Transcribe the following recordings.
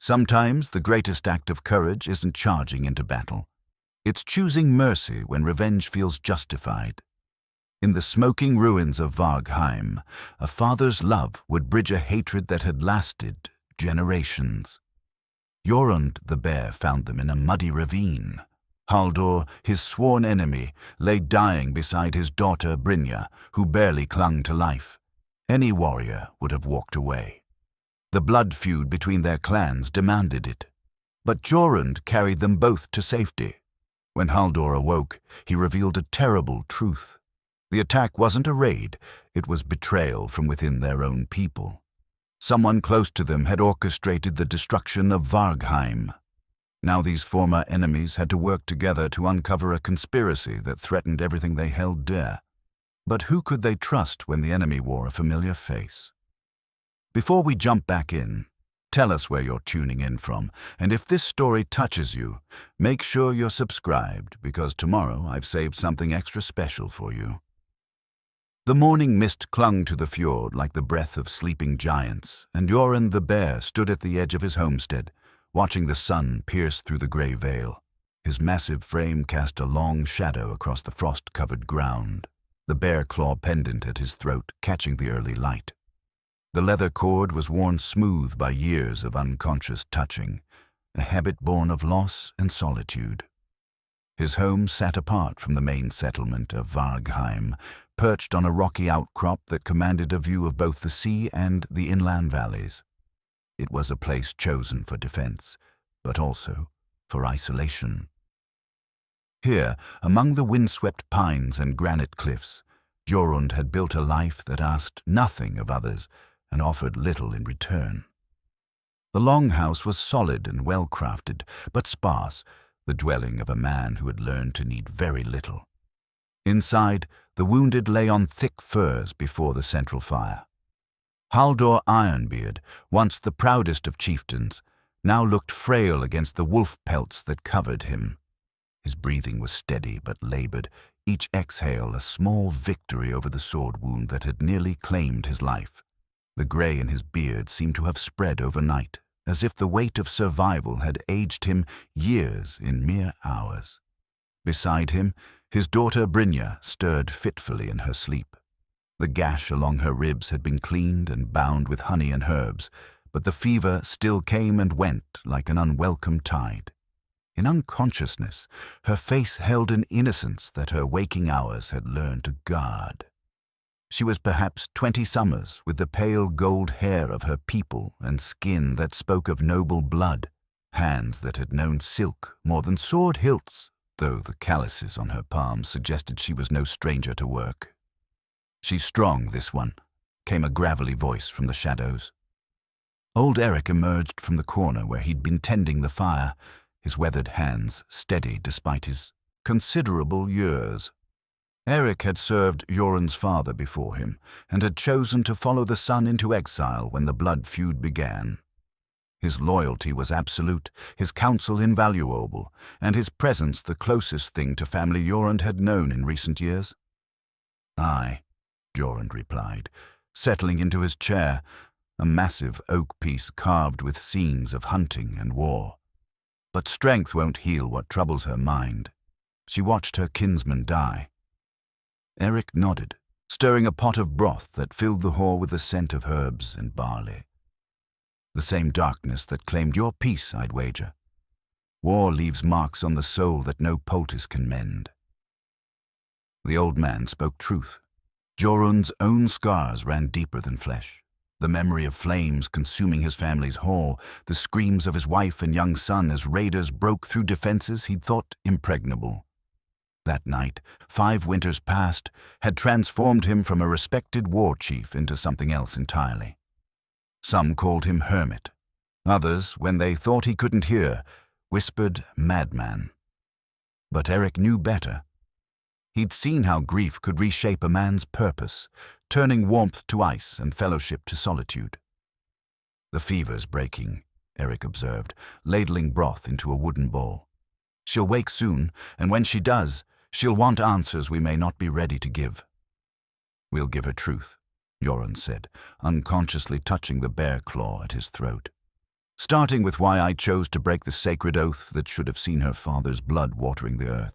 Sometimes the greatest act of courage isn't charging into battle. It's choosing mercy when revenge feels justified. In the smoking ruins of Vargheim, a father's love would bridge a hatred that had lasted generations. Jorund the Bear found them in a muddy ravine. Haldor, his sworn enemy, lay dying beside his daughter Brynja, who barely clung to life. Any warrior would have walked away. The blood feud between their clans demanded it. But Jorund carried them both to safety. When Haldor awoke, he revealed a terrible truth. The attack wasn't a raid, it was betrayal from within their own people. Someone close to them had orchestrated the destruction of Vargheim. Now these former enemies had to work together to uncover a conspiracy that threatened everything they held dear. But who could they trust when the enemy wore a familiar face? Before we jump back in, tell us where you're tuning in from, and if this story touches you, make sure you're subscribed, because tomorrow I've saved something extra special for you. The morning mist clung to the fjord like the breath of sleeping giants, and Jorund the Bear stood at the edge of his homestead, watching the sun pierce through the grey veil. His massive frame cast a long shadow across the frost-covered ground, the bear claw pendant at his throat catching the early light. The leather cord was worn smooth by years of unconscious touching, a habit born of loss and solitude. His home sat apart from the main settlement of Vargheim, perched on a rocky outcrop that commanded a view of both the sea and the inland valleys. It was a place chosen for defense, but also for isolation. Here, among the windswept pines and granite cliffs, Jorund had built a life that asked nothing of others and offered little in return. The longhouse was solid and well-crafted, but sparse, the dwelling of a man who had learned to need very little. Inside, the wounded lay on thick furs before the central fire. Haldor Ironbeard, once the proudest of chieftains, now looked frail against the wolf pelts that covered him. His breathing was steady but labored, each exhale a small victory over the sword wound that had nearly claimed his life. The grey in his beard seemed to have spread overnight, as if the weight of survival had aged him years in mere hours. Beside him, his daughter Brynja stirred fitfully in her sleep. The gash along her ribs had been cleaned and bound with honey and herbs, but the fever still came and went like an unwelcome tide. In unconsciousness, her face held an innocence that her waking hours had learned to guard. She was perhaps 20 summers, with the pale gold hair of her people and skin that spoke of noble blood, hands that had known silk more than sword hilts, though the calluses on her palms suggested she was no stranger to work. "She's strong, this one," came a gravelly voice from the shadows. Old Eric emerged from the corner where he'd been tending the fire, his weathered hands steady despite his considerable years. Eric had served Jorund's father before him, and had chosen to follow the son into exile when the blood feud began. His loyalty was absolute, his counsel invaluable, and his presence the closest thing to family Jorund had known in recent years. "Aye," Jorund replied, settling into his chair, a massive oak piece carved with scenes of hunting and war. But strength won't heal what troubles her mind. She watched her kinsman die. Eric nodded, stirring a pot of broth that filled the hall with the scent of herbs and barley. "The same darkness that claimed your peace, I'd wager. War leaves marks on the soul that no poultice can mend." The old man spoke truth. Jorund's own scars ran deeper than flesh. The memory of flames consuming his family's hall, the screams of his wife and young son as raiders broke through defenses he'd thought impregnable. That night, 5 winters past, had transformed him from a respected war chief into something else entirely. Some called him hermit. Others, when they thought he couldn't hear, whispered madman. But Eric knew better. He'd seen how grief could reshape a man's purpose, turning warmth to ice and fellowship to solitude. "The fever's breaking," Eric observed, ladling broth into a wooden bowl. "She'll wake soon, and when she does, she'll want answers we may not be ready to give." "We'll give her truth," Jorund said, unconsciously touching the bear claw at his throat. starting with why I chose to break the sacred oath that should have seen her father's blood watering the earth.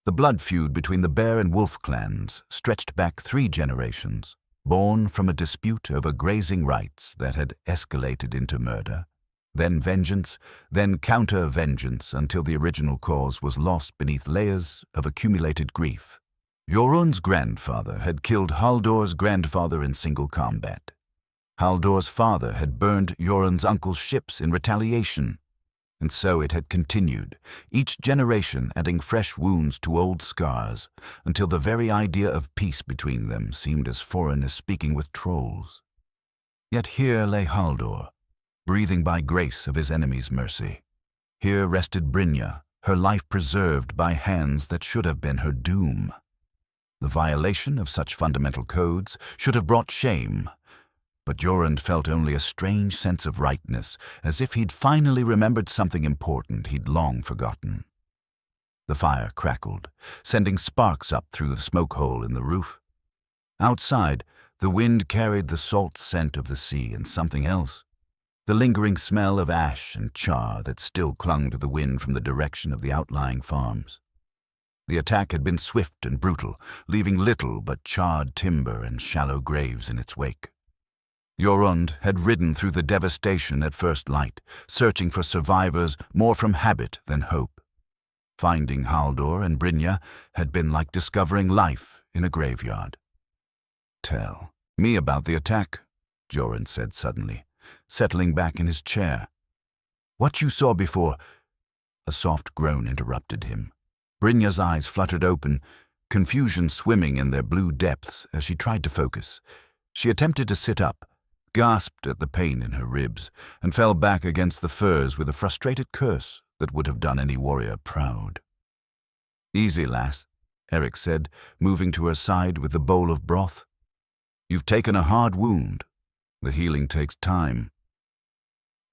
The blood feud between the bear and wolf clans stretched back 3 generations, born from a dispute over grazing rights that had escalated into murder, then vengeance, then counter-vengeance until the original cause was lost beneath layers of accumulated grief. Jorund's grandfather had killed Haldor's grandfather in single combat. Haldor's father had burned Jorund's uncle's ships in retaliation, and so it had continued, each generation adding fresh wounds to old scars, until the very idea of peace between them seemed as foreign as speaking with trolls. Yet here lay Haldor, breathing by grace of his enemy's mercy. Here rested Brynja, her life preserved by hands that should have been her doom. The violation of such fundamental codes should have brought shame, but Jorund felt only a strange sense of rightness, as if he'd finally remembered something important he'd long forgotten. The fire crackled, sending sparks up through the smoke hole in the roof. Outside, the wind carried the salt scent of the sea and something else, the lingering smell of ash and char that still clung to the wind from the direction of the outlying farms. The attack had been swift and brutal, leaving little but charred timber and shallow graves in its wake. Jorund had ridden through the devastation at first light, searching for survivors more from habit than hope. Finding Haldor and Brynja had been like discovering life in a graveyard. "Tell me about the attack," Jorund said suddenly, settling back in his chair. "What you saw before—" A soft groan interrupted him. Brynja's eyes fluttered open, confusion swimming in their blue depths as she tried to focus. She attempted to sit up, gasped at the pain in her ribs, and fell back against the furs with a frustrated curse that would have done any warrior proud. "Easy, lass," Eric said, moving to her side with the bowl of broth. "You've taken a hard wound. The healing takes time."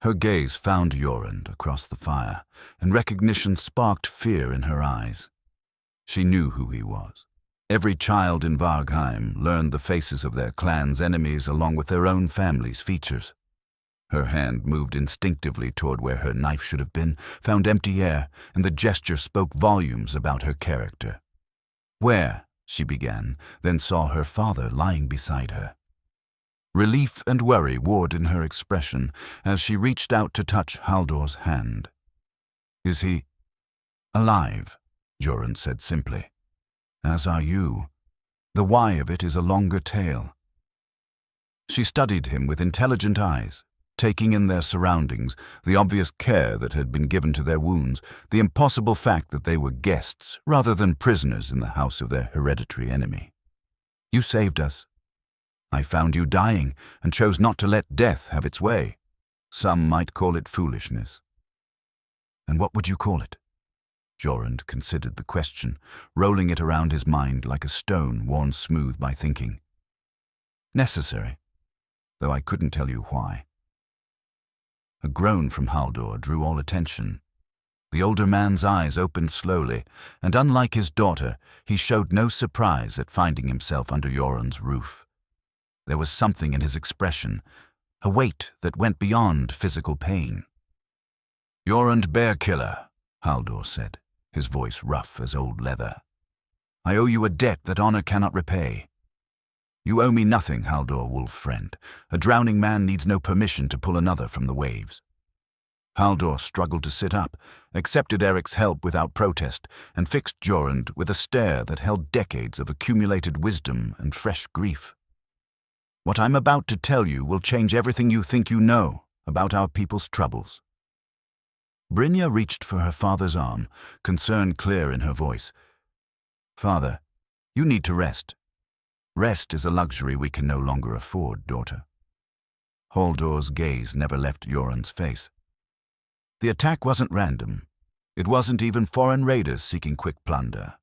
Her gaze found Jorund across the fire, and recognition sparked fear in her eyes. She knew who he was. Every child in Vargheim learned the faces of their clan's enemies along with their own family's features. Her hand moved instinctively toward where her knife should have been, found empty air, and the gesture spoke volumes about her character. "Where?" she began, then saw her father lying beside her. Relief and worry warred in her expression as she reached out to touch Haldor's hand. "Is he alive?" Jorund said simply. "As are you. The why of it is a longer tale." She studied him with intelligent eyes, taking in their surroundings, the obvious care that had been given to their wounds, the impossible fact that they were guests rather than prisoners in the house of their hereditary enemy. "You saved us. I found you dying and chose not to let death have its way. Some might call it foolishness." "And what would you call it?" Jorund considered the question, rolling it around his mind like a stone worn smooth by thinking. "Necessary, though I couldn't tell you why." A groan from Haldor drew all attention. The older man's eyes opened slowly, and unlike his daughter, he showed no surprise at finding himself under Jorund's roof. There was something in his expression, a weight that went beyond physical pain. "Jorund Bear Killer," Haldor said, his voice rough as old leather. "I owe you a debt that honor cannot repay." "You owe me nothing, Haldor, wolf friend. A drowning man needs no permission to pull another from the waves." Haldor struggled to sit up, accepted Eric's help without protest, and fixed Jorund with a stare that held decades of accumulated wisdom and fresh grief. "What I'm about to tell you will change everything you think you know about our people's troubles." Brynja reached for her father's arm, concern clear in her voice. "Father, you need to rest. Rest is a luxury we can no longer afford, daughter." Haldor's gaze never left Jorund's face. The attack wasn't random. It wasn't even foreign raiders seeking quick plunder.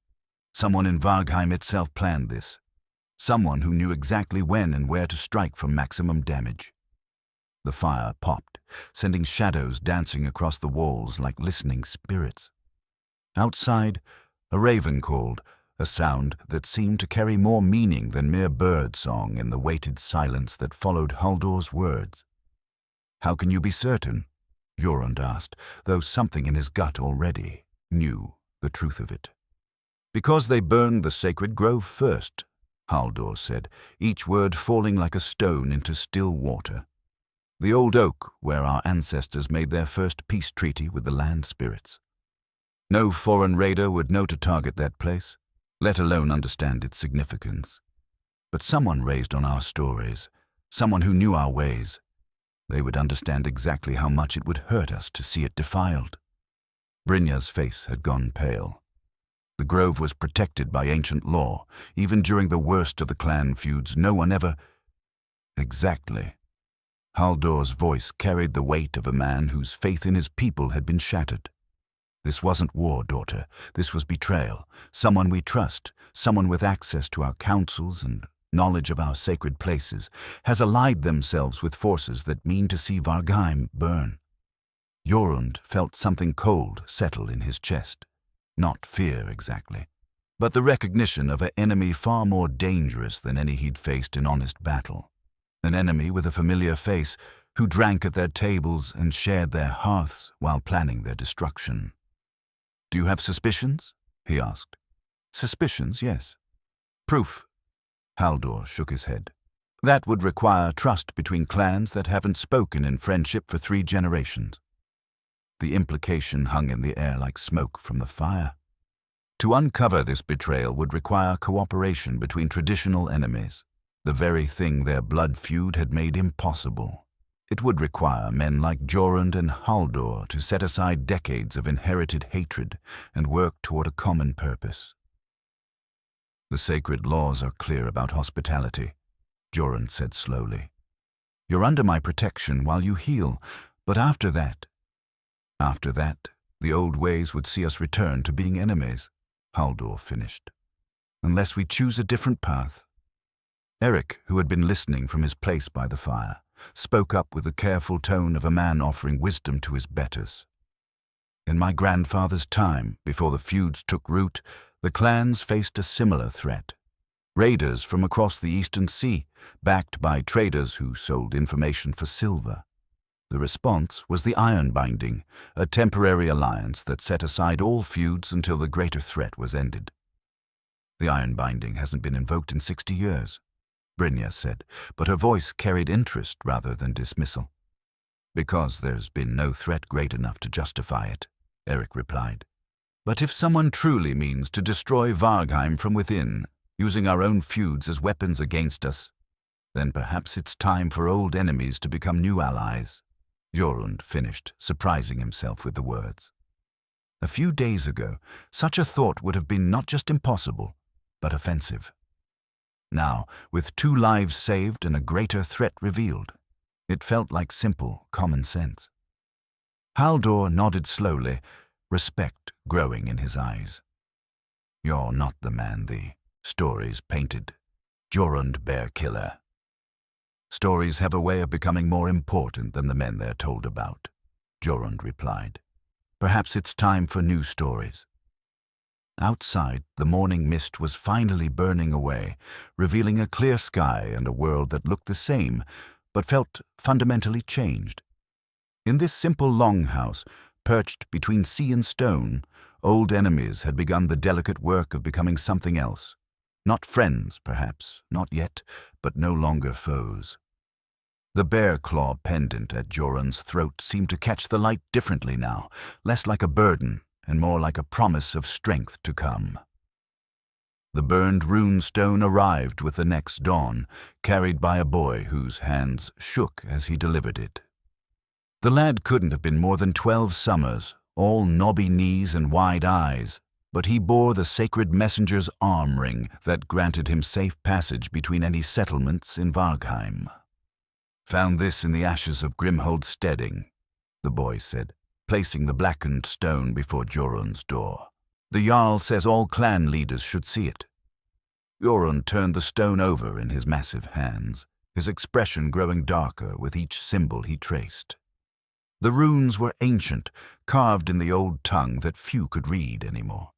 Someone in Vargheim itself planned this. Someone who knew exactly when and where to strike for maximum damage. The fire popped, sending shadows dancing across the walls like listening spirits. Outside, a raven called, a sound that seemed to carry more meaning than mere bird song in the weighted silence that followed Haldor's words. "How can you be certain?" Jorund asked, though something in his gut already knew the truth of it. Because they burned the sacred grove first, Haldor said, each word falling like a stone into still water. The old oak where our ancestors made their first peace treaty with the land spirits. No foreign raider would know to target that place, let alone understand its significance. But someone raised on our stories, someone who knew our ways, they would understand exactly how much it would hurt us to see it defiled. Brynja's face had gone pale. The grove was protected by ancient law. Even during the worst of the clan feuds, no one ever... Exactly. Haldor's voice carried the weight of a man whose faith in his people had been shattered. This wasn't war, daughter. This was betrayal. Someone we trust, someone with access to our councils and knowledge of our sacred places, has allied themselves with forces that mean to see Vargheim burn. Jorund felt something cold settle in his chest. Not fear exactly, but the recognition of an enemy far more dangerous than any he'd faced in honest battle. An enemy with a familiar face who drank at their tables and shared their hearths while planning their destruction. "Do you have suspicions?" he asked. "Suspicions, yes." "Proof?" Haldor shook his head. "That would require trust between clans that haven't spoken in friendship for 3 generations. The implication hung in the air like smoke from the fire. To uncover this betrayal would require cooperation between traditional enemies, the very thing their blood feud had made impossible. It would require men like Jorund and Haldor to set aside decades of inherited hatred and work toward a common purpose. "The sacred laws are clear about hospitality," Jorund said slowly. "You're under my protection while you heal, but after that, the old ways would see us return to being enemies," Haldor finished. "Unless we choose a different path." Eric, who had been listening from his place by the fire, spoke up with the careful tone of a man offering wisdom to his betters. "In my grandfather's time, before the feuds took root, the clans faced a similar threat. Raiders from across the Eastern Sea, backed by traders who sold information for silver. The response was the Iron Binding, a temporary alliance that set aside all feuds until the greater threat was ended. The Iron Binding hasn't been invoked in 60 years, Brynja said, but her voice carried interest rather than dismissal. "Because there's been no threat great enough to justify it," Eric replied. "But if someone truly means to destroy Vargheim from within, using our own feuds as weapons against us, then perhaps it's time for old enemies to become new allies," Jorund finished, surprising himself with the words. A few days ago, such a thought would have been not just impossible, but offensive. Now, with 2 lives saved and a greater threat revealed, it felt like simple common sense. Haldor nodded slowly, respect growing in his eyes. "You're not the man the stories painted. Jorund Bear Killer. Stories have a way of becoming more important than the men they're told about," Jorund replied. "Perhaps it's time for new stories." Outside, the morning mist was finally burning away, revealing a clear sky and a world that looked the same, but felt fundamentally changed. In this simple longhouse, perched between sea and stone, old enemies had begun the delicate work of becoming something else. Not friends, perhaps, not yet, but no longer foes. The bear claw pendant at Jorund's throat seemed to catch the light differently now, less like a burden and more like a promise of strength to come. The burned rune stone arrived with the next dawn, carried by a boy whose hands shook as he delivered it. The lad couldn't have been more than 12 summers, all knobby knees and wide eyes, but he bore the sacred messenger's arm ring that granted him safe passage between any settlements in Vargheim. "Found this in the ashes of Grimhold's steading," the boy said, placing the blackened stone before Jorund's door. "The Jarl says all clan leaders should see it." Jorund turned the stone over in his massive hands, his expression growing darker with each symbol he traced. The runes were ancient, carved in the old tongue that few could read anymore.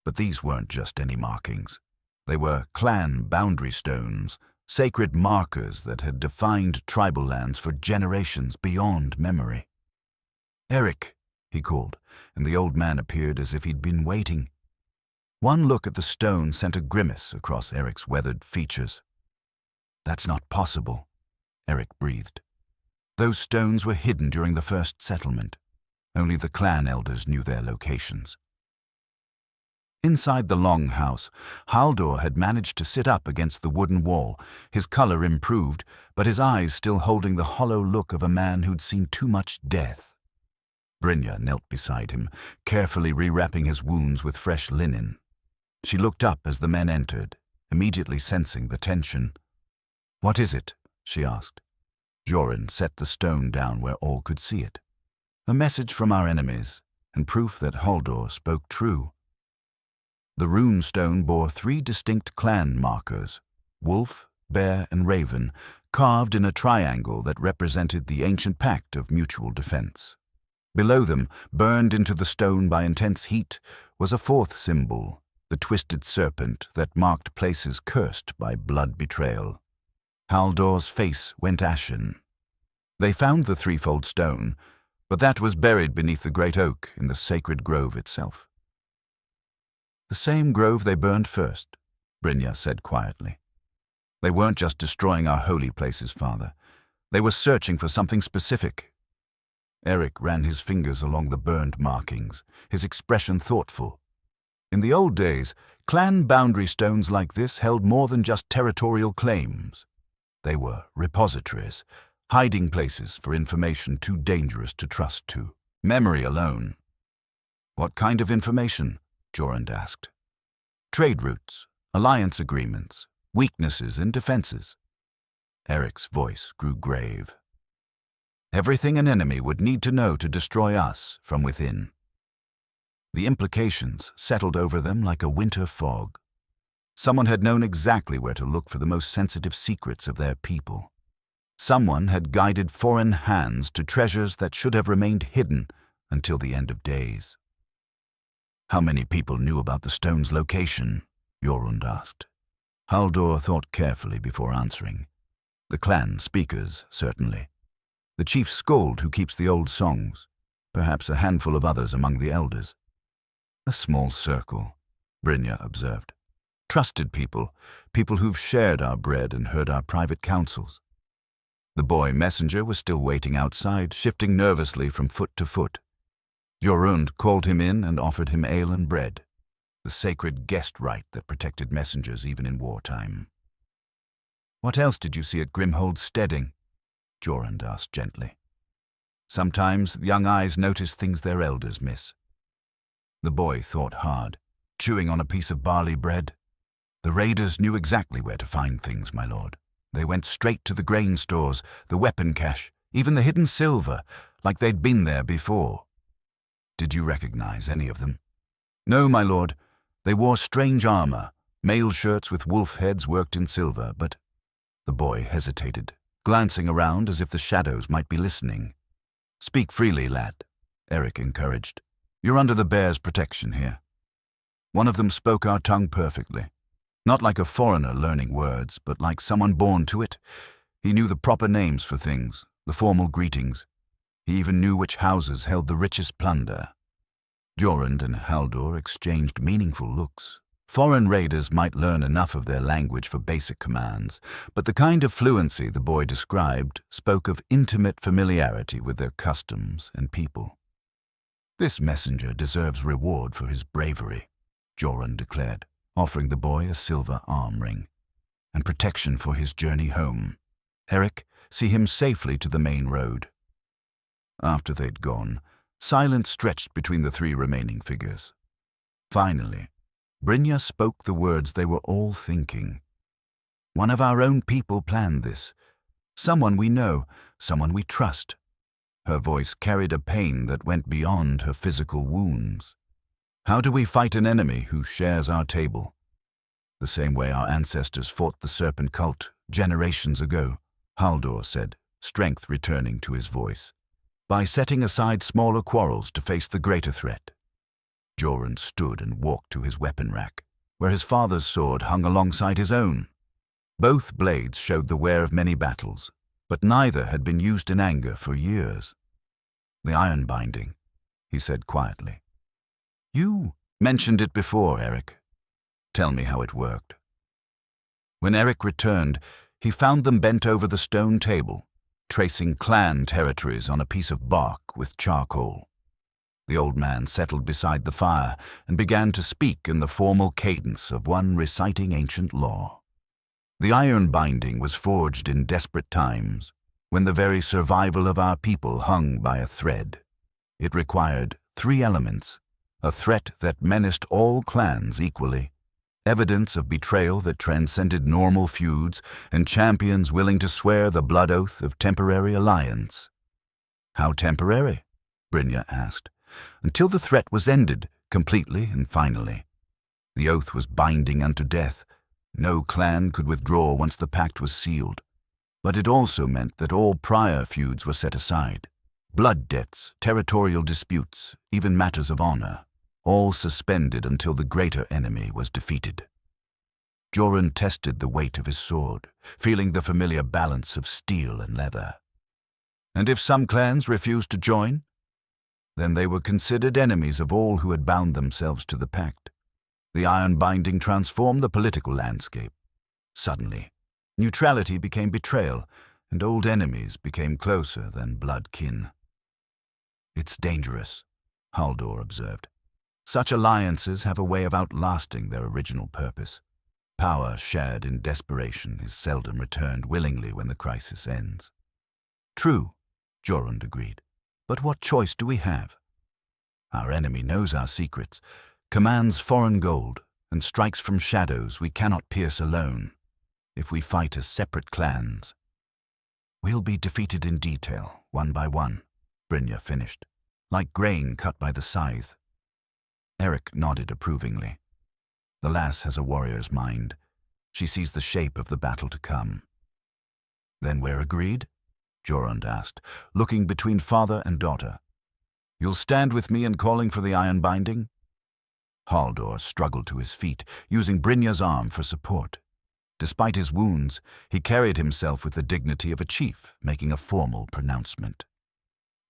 But these weren't just any markings. They were clan boundary stones, sacred markers that had defined tribal lands for generations beyond memory. "Eric," he called, and the old man appeared as if he'd been waiting. One look at the stone sent a grimace across Eric's weathered features. "That's not possible," Eric breathed. "Those stones were hidden during the first settlement. Only the clan elders knew their locations." Inside the long house, Haldor had managed to sit up against the wooden wall, his color improved, but his eyes still holding the hollow look of a man who'd seen too much death. Brynja knelt beside him, carefully rewrapping his wounds with fresh linen. She looked up as the men entered, immediately sensing the tension. "What is it?" she asked. Jorund set the stone down where all could see it. "A message from our enemies, and proof that Haldor spoke true." The rune stone bore 3 distinct clan markers, wolf, bear, and raven, carved in a triangle that represented the ancient pact of mutual defense. Below them, burned into the stone by intense heat, was a 4th symbol, the twisted serpent that marked places cursed by blood betrayal. Haldor's face went ashen. They found the threefold stone, but that was buried beneath the great oak in the sacred grove itself. "The same grove they burned first," Brynja said quietly. "They weren't just destroying our holy places, Father. They were searching for something specific." Eric ran his fingers along the burned markings, his expression thoughtful. In the old days, clan boundary stones like this held more than just territorial claims. They were repositories, hiding places for information too dangerous to trust to. Memory alone. "What kind of information?" Jorund asked. "Trade routes, alliance agreements, weaknesses and defenses." Eric's voice grew grave. "Everything an enemy would need to know to destroy us from within." The implications settled over them like a winter fog. Someone had known exactly where to look for the most sensitive secrets of their people. Someone had guided foreign hands to treasures that should have remained hidden until the end of days. "How many people knew about the stone's location?" Jorund asked. Haldor thought carefully before answering. "The clan speakers, certainly. The chief skald who keeps the old songs, perhaps a handful of others among the elders." "A small circle," Brynja observed. "Trusted people, people who've shared our bread and heard our private counsels." The boy messenger was still waiting outside, shifting nervously from foot to foot. Jorund called him in and offered him ale and bread, the sacred guest right that protected messengers even in wartime. "What else did you see at Grimhold's steading?" Jorund asked gently. Sometimes young eyes notice things their elders miss. The boy thought hard, chewing on a piece of barley bread. "The raiders knew exactly where to find things, my lord. They went straight to the grain stores, the weapon cache, even the hidden silver, like they'd been there before." "Did you recognize any of them?" "No, my lord. They wore strange armor, mail shirts with wolf heads worked in silver, but—" The boy hesitated, glancing around as if the shadows might be listening. "Speak freely, lad," Eric encouraged. "You're under the bear's protection here." One of them spoke our tongue perfectly. Not like a foreigner learning words, but like someone born to it. He knew the proper names for things, the formal greetings. He even knew which houses held the richest plunder. Jorund and Haldor exchanged meaningful looks. Foreign raiders might learn enough of their language for basic commands, but the kind of fluency the boy described spoke of intimate familiarity with their customs and people. "This messenger deserves reward for his bravery," Jorund declared, offering the boy a silver arm ring, "and protection for his journey home. Eric, see him safely to the main road." After they'd gone, silence stretched between the 3 remaining figures. Finally, Brynja spoke the words they were all thinking. "One of our own people planned this. Someone we know, someone we trust." Her voice carried a pain that went beyond her physical wounds. "How do we fight an enemy who shares our table?" "The same way our ancestors fought the serpent cult generations ago," Haldor said, strength returning to his voice. "By setting aside smaller quarrels to face the greater threat." Jorund stood and walked to his weapon rack, where his father's sword hung alongside his own. Both blades showed the wear of many battles, but neither had been used in anger for years. The iron binding, he said quietly. You mentioned it before, Eric. Tell me how it worked. When Eric returned, he found them bent over the stone table, tracing clan territories on a piece of bark with charcoal. The old man settled beside the fire and began to speak in the formal cadence of one reciting ancient law. The iron binding was forged in desperate times, when the very survival of our people hung by a thread. It required 3 elements: a threat that menaced all clans equally, evidence of betrayal that transcended normal feuds, and champions willing to swear the blood oath of temporary alliance. How temporary? Brynja asked. Until the threat was ended, completely and finally. The oath was binding unto death. No clan could withdraw once the pact was sealed. But it also meant that all prior feuds were set aside. Blood debts, territorial disputes, even matters of honor, all suspended until the greater enemy was defeated. Jorund tested the weight of his sword, feeling the familiar balance of steel and leather. And if some clans refused to join, then they were considered enemies of all who had bound themselves to the pact. The iron binding transformed the political landscape. Suddenly, neutrality became betrayal, and old enemies became closer than blood kin. It's dangerous, Haldor observed. Such alliances have a way of outlasting their original purpose. Power shared in desperation is seldom returned willingly when the crisis ends. True, Jorund agreed. But what choice do we have? Our enemy knows our secrets, commands foreign gold, and strikes from shadows we cannot pierce alone. If we fight as separate clans, we'll be defeated in detail, one by one, Brynja finished, like grain cut by the scythe. Eric nodded approvingly. The lass has a warrior's mind. She sees the shape of the battle to come. Then we're agreed? Jorund asked, looking between father and daughter. You'll stand with me in calling for the iron binding? Haldor struggled to his feet, using Brynja's arm for support. Despite his wounds, he carried himself with the dignity of a chief, making a formal pronouncement.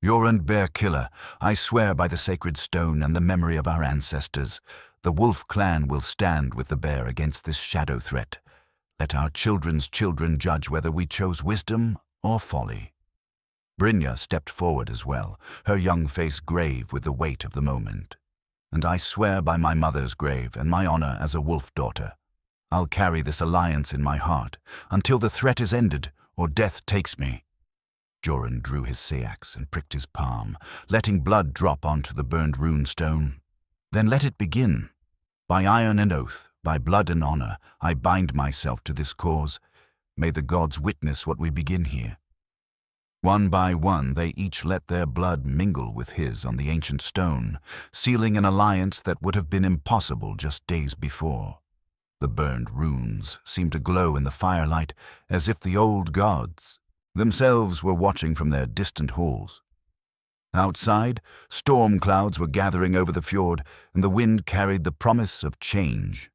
Jorund Bear Killer, I swear by the sacred stone and the memory of our ancestors, the wolf clan will stand with the bear against this shadow threat. Let our children's children judge whether we chose wisdom or folly. Brynja stepped forward as well, her young face grave with the weight of the moment. And I swear by my mother's grave and my honor as a wolf daughter, I'll carry this alliance in my heart until the threat is ended or death takes me. Jorund drew his seax and pricked his palm, letting blood drop onto the burned rune stone. Then let it begin. By iron and oath, by blood and honor, I bind myself to this cause. May the gods witness what we begin here. One by one, they each let their blood mingle with his on the ancient stone, sealing an alliance that would have been impossible just days before. The burned runes seemed to glow in the firelight as if the old gods themselves were watching from their distant halls. Outside, storm clouds were gathering over the fjord, and the wind carried the promise of change.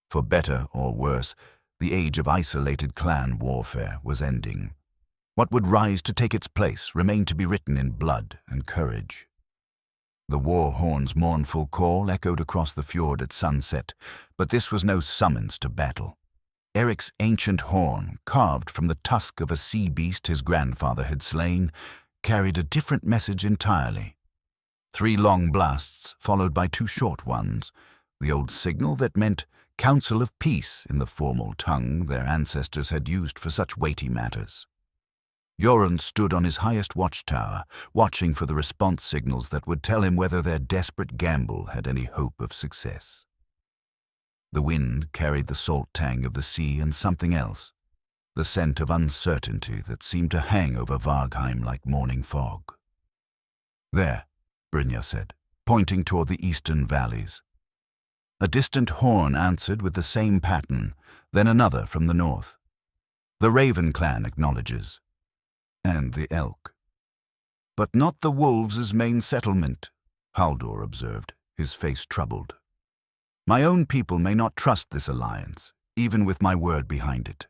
For better or worse, the age of isolated clan warfare was ending. What would rise to take its place remained to be written in blood and courage. The war horn's mournful call echoed across the fjord at sunset, but this was no summons to battle. Eric's ancient horn, carved from the tusk of a sea beast his grandfather had slain, carried a different message entirely. 3 long blasts followed by 2 short ones, the old signal that meant council of peace in the formal tongue their ancestors had used for such weighty matters. Jorund stood on his highest watchtower, watching for the response signals that would tell him whether their desperate gamble had any hope of success. The wind carried the salt tang of the sea and something else, the scent of uncertainty that seemed to hang over Vargheim like morning fog. There, Brynja said, pointing toward the eastern valleys. A distant horn answered with the same pattern, then another from the north. The Raven clan acknowledges, and the elk. But not the wolves' main settlement, Haldor observed, his face troubled. My own people may not trust this alliance, even with my word behind it.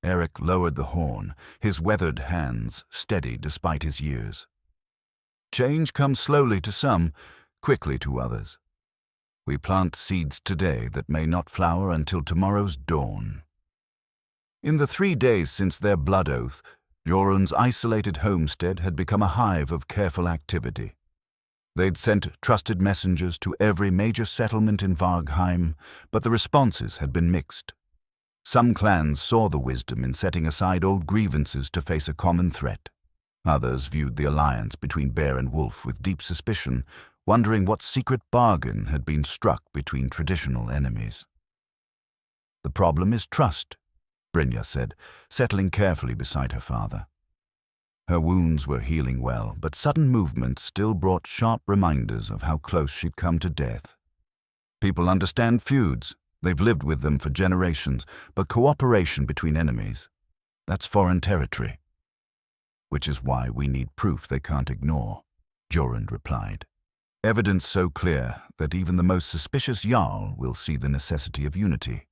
Eric lowered the horn, his weathered hands steady despite his years. Change comes slowly to some, quickly to others. We plant seeds today that may not flower until tomorrow's dawn. In the 3 days since their blood oath, Jorund's isolated homestead had become a hive of careful activity. They'd sent trusted messengers to every major settlement in Vargheim, but the responses had been mixed. Some clans saw the wisdom in setting aside old grievances to face a common threat. Others viewed the alliance between bear and wolf with deep suspicion, wondering what secret bargain had been struck between traditional enemies. "The problem is trust," Brynja said, settling carefully beside her father. Her wounds were healing well, but sudden movements still brought sharp reminders of how close she'd come to death. People understand feuds. They've lived with them for generations, but cooperation between enemies, that's foreign territory. "Which is why we need proof they can't ignore," Jorund replied. "Evidence so clear that even the most suspicious Jarl will see the necessity of unity."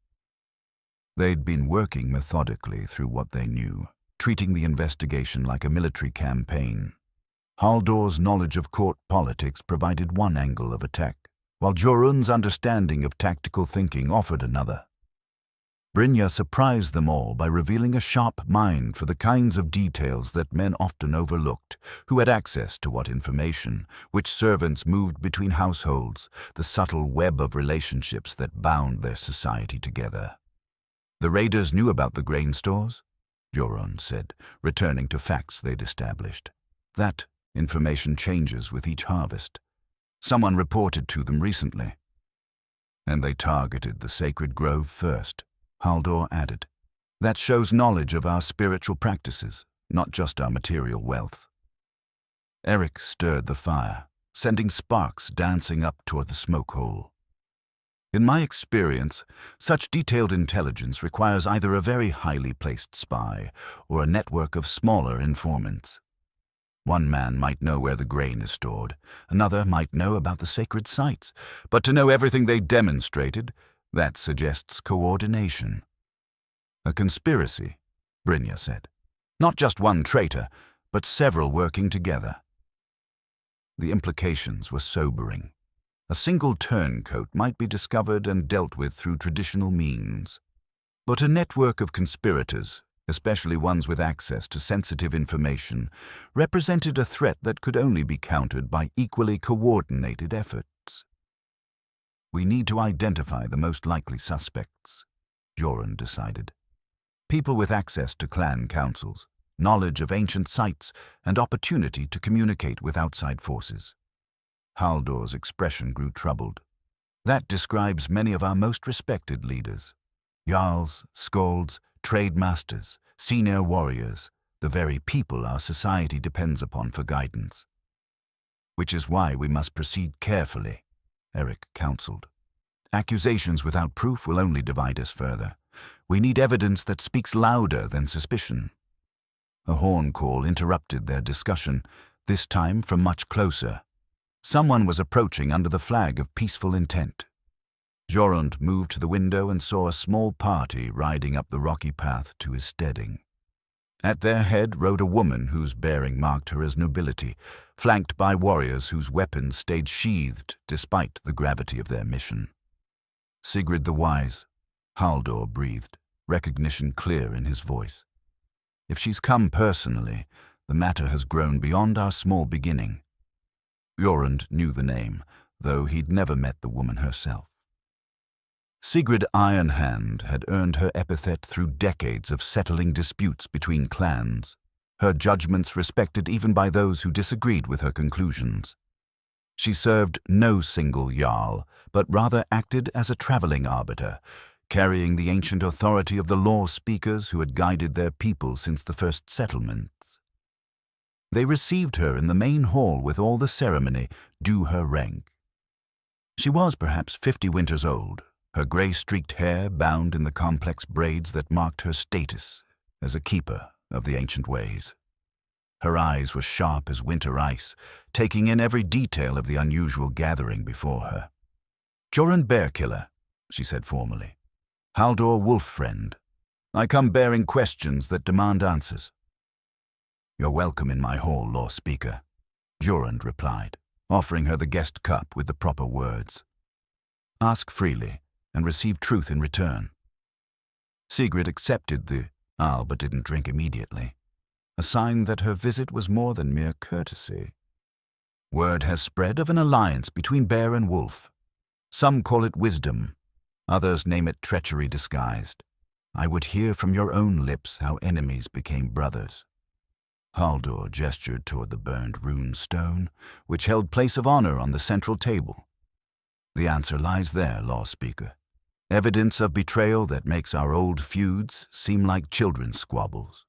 They'd been working methodically through what they knew, treating the investigation like a military campaign. Haldor's knowledge of court politics provided one angle of attack, while Jorund's understanding of tactical thinking offered another. Brynja surprised them all by revealing a sharp mind for the kinds of details that men often overlooked, who had access to what information, which servants moved between households, the subtle web of relationships that bound their society together. "The raiders knew about the grain stores," Jorund said, returning to facts they'd established. "That information changes with each harvest. Someone reported to them recently. And they targeted the sacred grove first," Haldor added. "That shows knowledge of our spiritual practices, not just our material wealth." Eric stirred the fire, sending sparks dancing up toward the smoke hole. "In my experience, such detailed intelligence requires either a very highly placed spy or a network of smaller informants. One man might know where the grain is stored, another might know about the sacred sites, but to know everything they demonstrated, that suggests coordination." "A conspiracy," Brynja said. "Not just one traitor, but several working together." The implications were sobering. A single turncoat might be discovered and dealt with through traditional means. But a network of conspirators, especially ones with access to sensitive information, represented a threat that could only be countered by equally coordinated efforts. "We need to identify the most likely suspects," Jorund decided. "People with access to clan councils, knowledge of ancient sites, and opportunity to communicate with outside forces." Haldor's expression grew troubled. "That describes many of our most respected leaders. Jarls, skalds, trade masters, senior warriors, the very people our society depends upon for guidance." "Which is why we must proceed carefully," Eric counseled. "Accusations without proof will only divide us further. We need evidence that speaks louder than suspicion." A horn call interrupted their discussion, this time from much closer. Someone was approaching under the flag of peaceful intent. Jorund moved to the window and saw a small party riding up the rocky path to his steading. At their head rode a woman whose bearing marked her as nobility, flanked by warriors whose weapons stayed sheathed despite the gravity of their mission. "Sigrid the Wise," Haldor breathed, recognition clear in his voice. "If she's come personally, the matter has grown beyond our small beginning." Jorund knew the name, though he'd never met the woman herself. Sigrid Ironhand had earned her epithet through decades of settling disputes between clans, her judgments respected even by those who disagreed with her conclusions. She served no single jarl, but rather acted as a traveling arbiter, carrying the ancient authority of the law speakers who had guided their people since the first settlements. They received her in the main hall with all the ceremony due her rank. She was perhaps 50 winters old, her grey-streaked hair bound in the complex braids that marked her status as a keeper of the ancient ways. Her eyes were sharp as winter ice, taking in every detail of the unusual gathering before her. "Jorund Bearkiller," she said formally. "Haldor Wolf-friend. I come bearing questions that demand answers." "You're welcome in my hall, Law Speaker." Jorund replied, offering her the guest cup with the proper words. Ask freely and receive truth in return. Sigrid accepted the ale but didn't drink immediately, a sign that her visit was more than mere courtesy. Word has spread of an alliance between bear and wolf. Some call it wisdom, others name it treachery disguised. I would hear from your own lips how enemies became brothers. Haldor gestured toward the burned rune stone, which held place of honor on the central table. The answer lies there, law speaker. Evidence of betrayal that makes our old feuds seem like children's squabbles.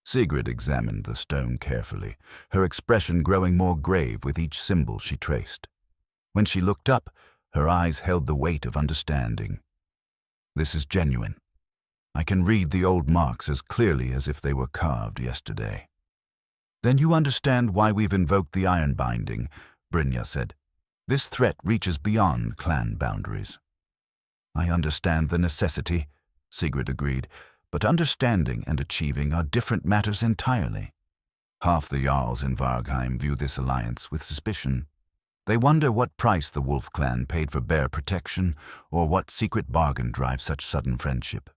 Sigrid examined the stone carefully, her expression growing more grave with each symbol she traced. When she looked up, her eyes held the weight of understanding. This is genuine. I can read the old marks as clearly as if they were carved yesterday. Then you understand why we've invoked the iron binding, Brynja said. This threat reaches beyond clan boundaries. I understand the necessity, Sigrid agreed, but understanding and achieving are different matters entirely. Half the Jarls in Vargheim view this alliance with suspicion. They wonder what price the wolf clan paid for bear protection, or what secret bargain drives such sudden friendship.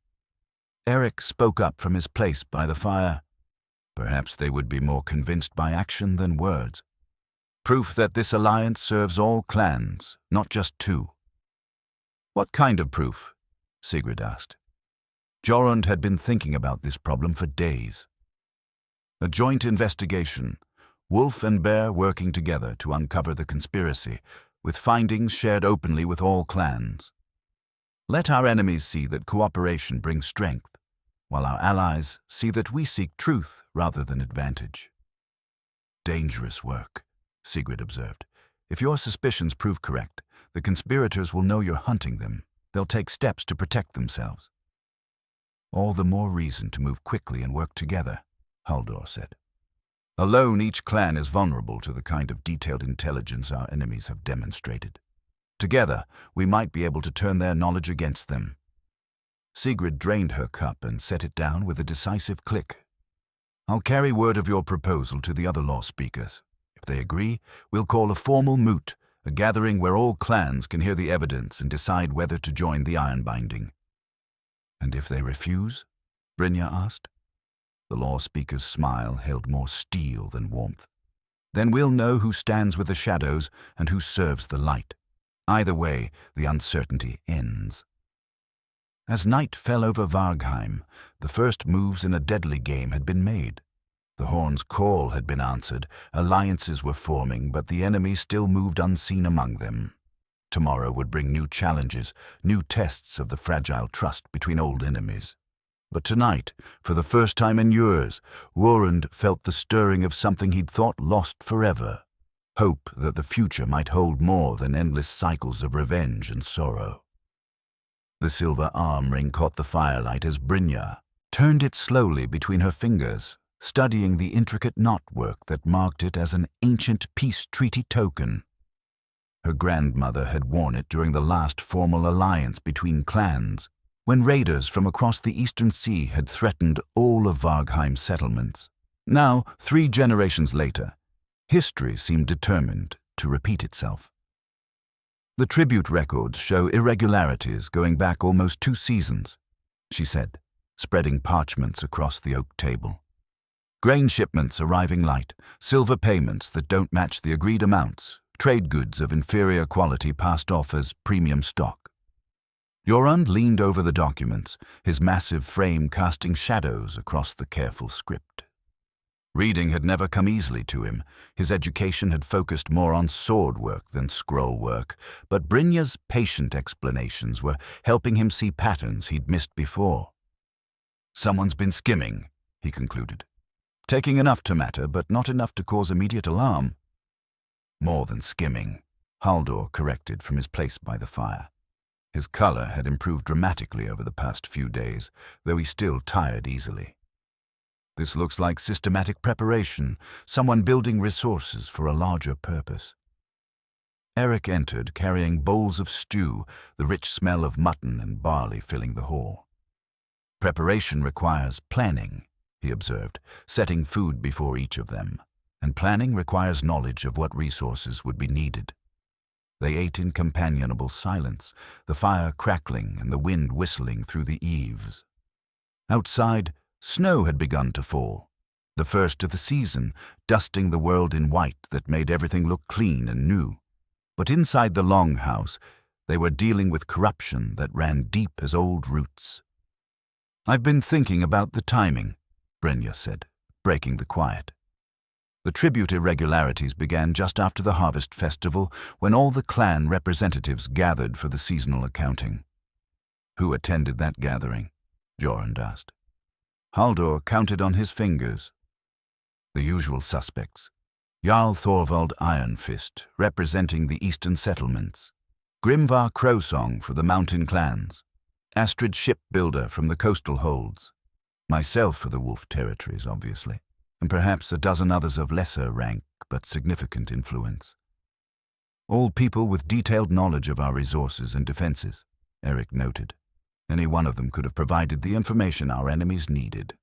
Eric spoke up from his place by the fire. Perhaps they would be more convinced by action than words. Proof that this alliance serves all clans, not just two. What kind of proof? Sigrid asked. Jorund had been thinking about this problem for days. A joint investigation, wolf and bear working together to uncover the conspiracy, with findings shared openly with all clans. Let our enemies see that cooperation brings strength, while our allies see that we seek truth rather than advantage. Dangerous work, Sigrid observed. If your suspicions prove correct, the conspirators will know you're hunting them. They'll take steps to protect themselves. All the more reason to move quickly and work together, Haldor said. Alone, each clan is vulnerable to the kind of detailed intelligence our enemies have demonstrated. Together, we might be able to turn their knowledge against them. Sigrid drained her cup and set it down with a decisive click. I'll carry word of your proposal to the other law speakers. If they agree, we'll call a formal moot, a gathering where all clans can hear the evidence and decide whether to join the iron binding. And if they refuse? Brynja asked. The law speaker's smile held more steel than warmth. Then we'll know who stands with the shadows and who serves the light. Either way, the uncertainty ends. As night fell over Vargheim, the first moves in a deadly game had been made. The horn's call had been answered, alliances were forming, but the enemy still moved unseen among them. Tomorrow would bring new challenges, new tests of the fragile trust between old enemies. But tonight, for the first time in years, Jorund felt the stirring of something he'd thought lost forever. Hope that the future might hold more than endless cycles of revenge and sorrow. The silver arm ring caught the firelight as Brynja turned it slowly between her fingers, studying the intricate knotwork that marked it as an ancient peace treaty token. Her grandmother had worn it during the last formal alliance between clans, when raiders from across the eastern sea had threatened all of Vargheim's settlements. Now, 3 generations later, history seemed determined to repeat itself. The tribute records show irregularities going back almost 2 seasons, she said, spreading parchments across the oak table. Grain shipments arriving light, silver payments that don't match the agreed amounts, trade goods of inferior quality passed off as premium stock. Jorund leaned over the documents, his massive frame casting shadows across the careful script. Reading had never come easily to him. His education had focused more on sword work than scroll work, but Brynja's patient explanations were helping him see patterns he'd missed before. Someone's been skimming, he concluded. Taking enough to matter, but not enough to cause immediate alarm. More than skimming, Haldor corrected from his place by the fire. His color had improved dramatically over the past few days, though he still tired easily. This looks like systematic preparation, someone building resources for a larger purpose. Eric entered, carrying bowls of stew, the rich smell of mutton and barley filling the hall. Preparation requires planning, he observed, setting food before each of them. and planning requires knowledge of what resources would be needed. They ate in companionable silence, the fire crackling and the wind whistling through the eaves. Outside, snow had begun to fall, the first of the season, dusting the world in white that made everything look clean and new. But inside the longhouse, they were dealing with corruption that ran deep as old roots. "I've been thinking about the timing," Brynja said, breaking the quiet. The tribute irregularities began just after the harvest festival, when all the clan representatives gathered for the seasonal accounting. "Who attended that gathering?" Jorund asked. Haldor counted on his fingers. "The usual suspects. Jarl Thorvald Ironfist, representing the eastern settlements. Grimvar Crowsong for the mountain clans. Astrid Shipbuilder from the coastal holds. Myself for the wolf territories, obviously, and perhaps a dozen others of lesser rank but significant influence. All people with detailed knowledge of our resources and defenses," Eric noted. "Any one of them could have provided the information our enemies needed."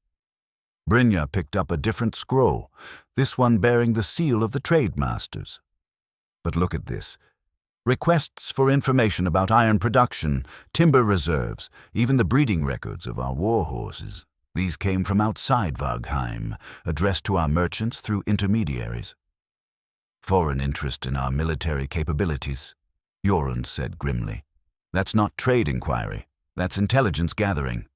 Brynja picked up a different scroll, this one bearing the seal of the trade masters. "But look at this. Requests for information about iron production, timber reserves, even the breeding records of our war horses. These came from outside Vargheim, addressed to our merchants through intermediaries." "Foreign interest in our military capabilities," Jorund said grimly. "That's not trade inquiry. That's intelligence gathering."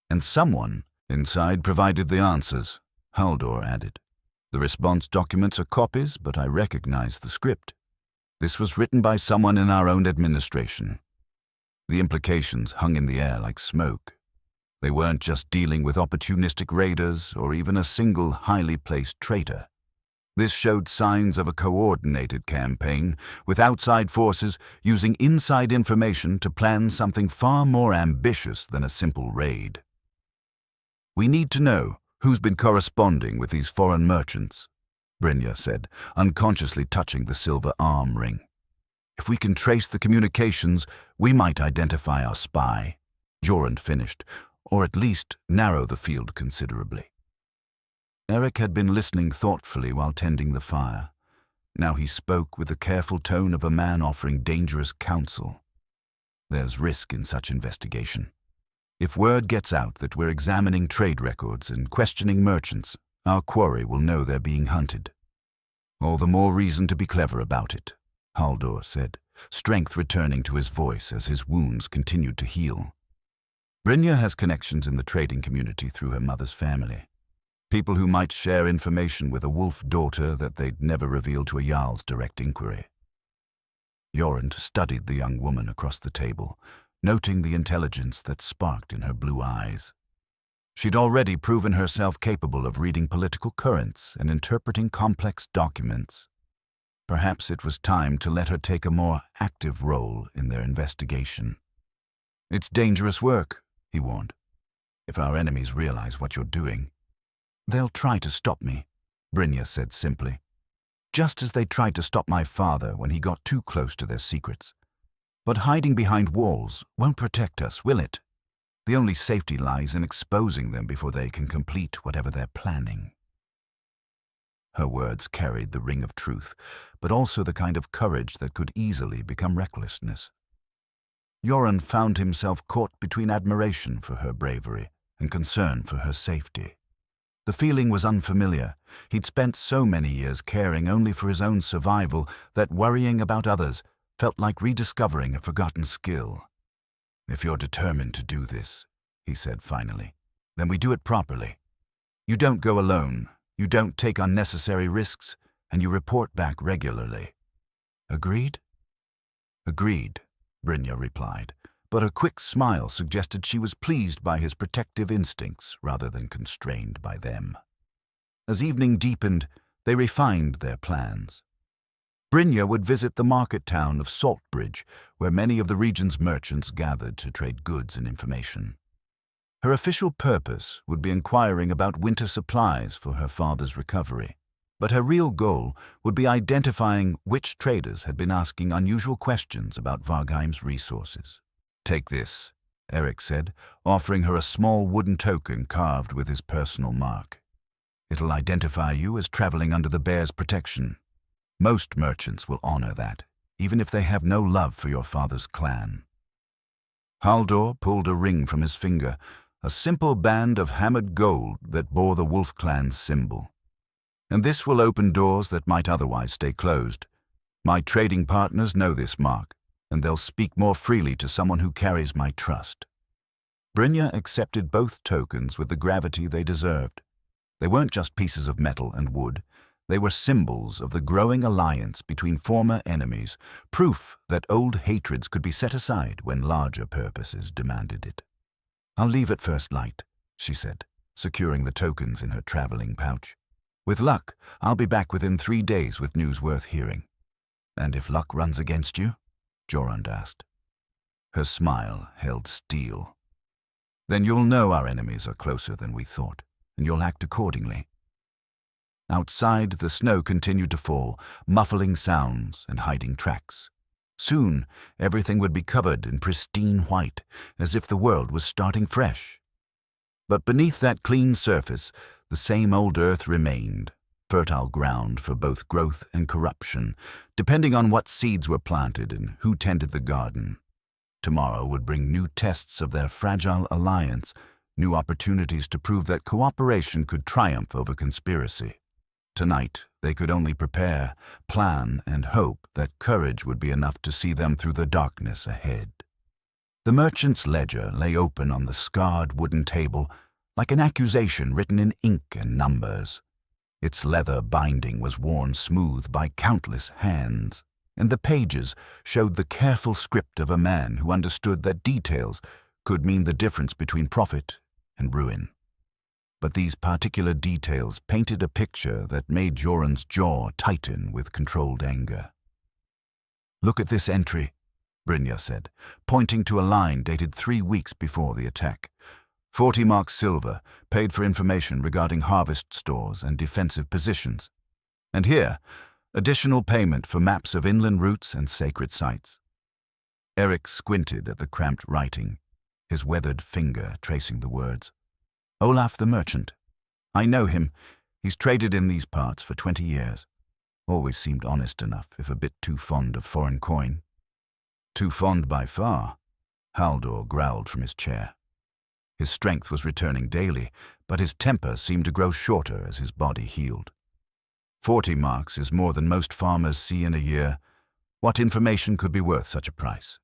"And someone inside provided the answers," Haldor added. "The response documents are copies, but I recognize the script. This was written by someone in our own administration." The implications hung in the air like smoke. They weren't just dealing with opportunistic raiders or even a single highly placed traitor. This showed signs of a coordinated campaign, with outside forces using inside information to plan something far more ambitious than a simple raid. "We need to know who's been corresponding with these foreign merchants," Brynja said, unconsciously touching the silver arm ring. "If we can trace the communications, we might identify our spy," Jorund finished, "or at least narrow the field considerably." Eric had been listening thoughtfully while tending the fire. Now he spoke with the careful tone of a man offering dangerous counsel. "There's risk in such investigation. If word gets out that we're examining trade records and questioning merchants, our quarry will know they're being hunted." "All the more reason to be clever about it," Haldor said, strength returning to his voice as his wounds continued to heal. "Brynja has connections in the trading community through her mother's family. People who might share information with a wolf daughter that they'd never reveal to a Jarl's direct inquiry." Jorund studied the young woman across the table, noting the intelligence that sparked in her blue eyes. She'd already proven herself capable of reading political currents and interpreting complex documents. Perhaps it was time to let her take a more active role in their investigation. "It's dangerous work," he warned. "If our enemies realize what you're doing—" "They'll try to stop me," Brynja said simply. "Just as they tried to stop my father when he got too close to their secrets. But hiding behind walls won't protect us, will it? The only safety lies in exposing them before they can complete whatever they're planning." Her words carried the ring of truth, but also the kind of courage that could easily become recklessness. Jorund found himself caught between admiration for her bravery and concern for her safety. The feeling was unfamiliar. He'd spent so many years caring only for his own survival that worrying about others felt like rediscovering a forgotten skill. "If you're determined to do this," he said finally, "then we do it properly. You don't go alone, you don't take unnecessary risks, and you report back regularly. Agreed?" "Agreed," Brynja replied, but a quick smile suggested she was pleased by his protective instincts rather than constrained by them. As evening deepened, they refined their plans. Brynja would visit the market town of Saltbridge, where many of the region's merchants gathered to trade goods and information. Her official purpose would be inquiring about winter supplies for her father's recovery, but her real goal would be identifying which traders had been asking unusual questions about Vargheim's resources. "Take this," Eric said, offering her a small wooden token carved with his personal mark. It'll identify you as traveling under the bear's protection. Most merchants will honor that, even if they have no love for your father's clan." Haldor pulled a ring from his finger, a simple band of hammered gold that bore the wolf clan's symbol. "And this will open doors that might otherwise stay closed. My trading partners know this mark, and they'll speak more freely to someone who carries my trust." Brynja accepted both tokens with the gravity they deserved. They weren't just pieces of metal and wood. They were symbols of the growing alliance between former enemies, proof that old hatreds could be set aside when larger purposes demanded it. "I'll leave at first light," she said, securing the tokens in her traveling pouch. "With luck, I'll be back within 3 days with news worth hearing." "And if luck runs against you?" Jorund asked. Her smile held steel. "Then you'll know our enemies are closer than we thought, and you'll act accordingly." Outside, the snow continued to fall, muffling sounds and hiding tracks. Soon, everything would be covered in pristine white, as if the world was starting fresh. But beneath that clean surface, the same old earth remained, fertile ground for both growth and corruption, depending on what seeds were planted and who tended the garden. Tomorrow would bring new tests of their fragile alliance, new opportunities to prove that cooperation could triumph over conspiracy. Tonight, they could only prepare, plan, and hope that courage would be enough to see them through the darkness ahead. The merchant's ledger lay open on the scarred wooden table, like an accusation written in ink and numbers. Its leather binding was worn smooth by countless hands, and the pages showed the careful script of a man who understood that details could mean the difference between profit and ruin. But these particular details painted a picture that made Jorund's jaw tighten with controlled anger. "Look at this entry," Brynja said, pointing to a line dated 3 weeks before the attack. 40 marks silver, paid for information regarding harvest stores and defensive positions. And here, additional payment for maps of inland routes and sacred sites. Eric squinted at the cramped writing, his weathered finger tracing the words. "Olaf the merchant. I know him. He's traded in these parts for 20 years. Always seemed honest enough, if a bit too fond of foreign coin." "Too fond by far," Haldor growled from his chair. His strength was returning daily, but his temper seemed to grow shorter as his body healed. 40 marks is more than most farmers see in a year. What information could be worth such a price?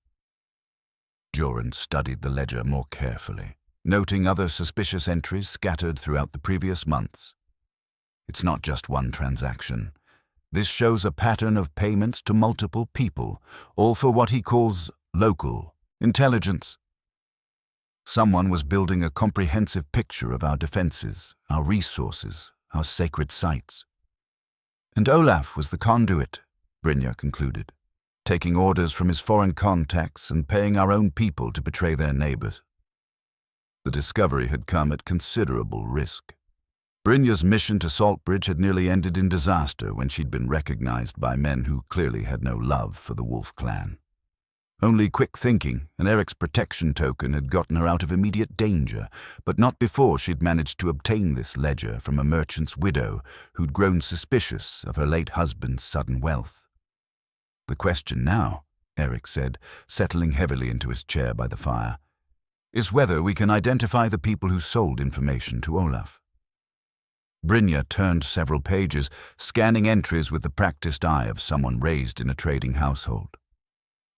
Jorund studied the ledger more carefully, noting other suspicious entries scattered throughout the previous months. It's not just one transaction. This shows a pattern of payments to multiple people, all for what he calls local intelligence. Someone was building a comprehensive picture of our defenses, our resources, our sacred sites. And Olaf was the conduit, Brynja concluded, taking orders from his foreign contacts and paying our own people to betray their neighbors. The discovery had come at considerable risk. Brynja's mission to Saltbridge had nearly ended in disaster when she'd been recognized by men who clearly had no love for the Wolf clan. Only quick thinking and Eric's protection token had gotten her out of immediate danger, but not before she'd managed to obtain this ledger from a merchant's widow who'd grown suspicious of her late husband's sudden wealth. "The question now," Eric said, settling heavily into his chair by the fire, "is whether we can identify the people who sold information to Olaf." Brynja turned several pages, scanning entries with the practiced eye of someone raised in a trading household.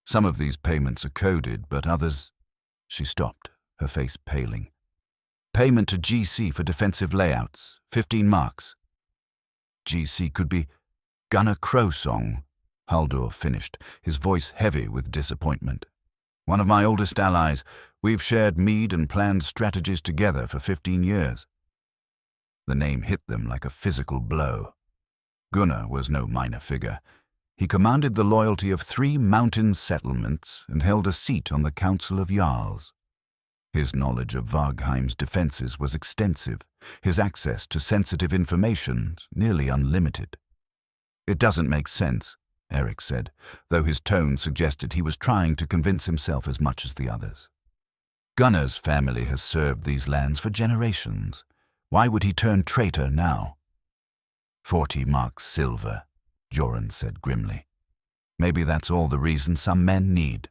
Some of these payments are coded, but others... She stopped, her face paling. "Payment to GC for defensive layouts, 15 marks. GC could be Gunnar Crowsong," Haldor finished, his voice heavy with disappointment. "One of my oldest allies. We've shared mead and planned strategies together for 15 years. The name hit them like a physical blow. Gunnar was no minor figure. He commanded the loyalty of 3 mountain settlements and held a seat on the Council of Jarls. His knowledge of Vargheim's defenses was extensive, his access to sensitive information nearly unlimited. "It doesn't make sense," Eric said, though his tone suggested he was trying to convince himself as much as the others. "Gunnar's family has served these lands for generations. Why would he turn traitor now? 40 marks silver, Jorund said grimly. Maybe that's all the reason some men need.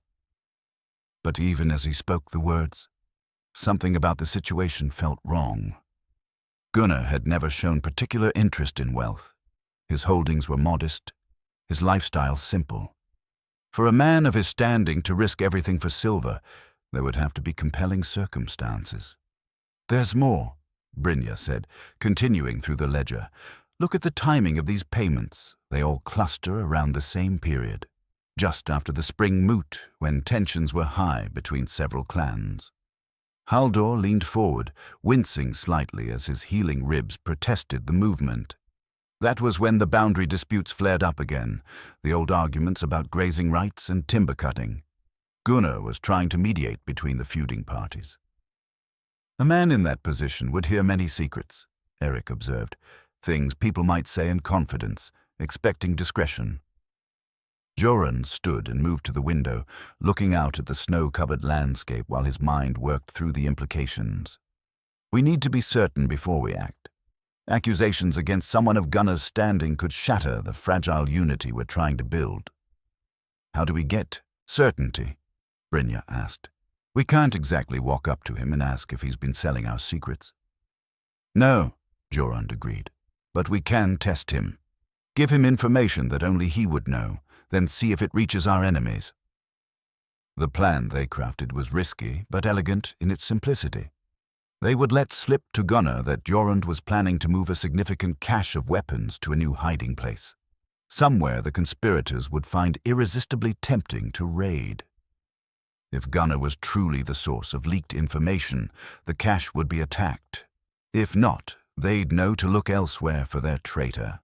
But even as he spoke the words, something about the situation felt wrong. Gunnar had never shown particular interest in wealth. His holdings were modest, his lifestyle simple. For a man of his standing to risk everything for silver, there would have to be compelling circumstances. There's more, Brynja said, continuing through the ledger. Look at the timing of these payments. They all cluster around the same period, just after the spring moot, when tensions were high between several clans. Haldor leaned forward, wincing slightly as his healing ribs protested the movement. That was when the boundary disputes flared up again, the old arguments about grazing rights and timber cutting. Gunnar was trying to mediate between the feuding parties. A man in that position would hear many secrets, Eric observed, things people might say in confidence, expecting discretion. Jorund stood and moved to the window, looking out at the snow-covered landscape while his mind worked through the implications. We need to be certain before we act. Accusations against someone of Gunnar's standing could shatter the fragile unity we're trying to build. How do we get certainty? Brynja asked. We can't exactly walk up to him and ask if he's been selling our secrets. No, Jorund agreed, but we can test him. Give him information that only he would know, then see if it reaches our enemies. The plan they crafted was risky, but elegant in its simplicity. They would let slip to Gunnar that Jorund was planning to move a significant cache of weapons to a new hiding place. Somewhere the conspirators would find irresistibly tempting to raid. If Gunnar was truly the source of leaked information, the cache would be attacked. If not, they'd know to look elsewhere for their traitor.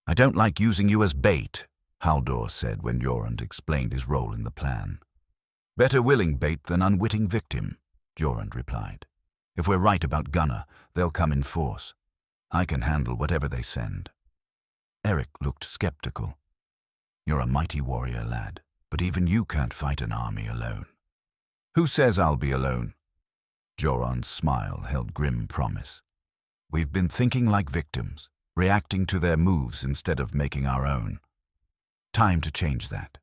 I don't like using you as bait, Haldor said when Jorund explained his role in the plan. Better willing bait than unwitting victim, Jorund replied. If we're right about Gunnar, they'll come in force. I can handle whatever they send. Eric looked skeptical. You're a mighty warrior, lad, but even you can't fight an army alone. Who says I'll be alone? Jorund's smile held grim promise. We've been thinking like victims, reacting to their moves instead of making our own. Time to change that.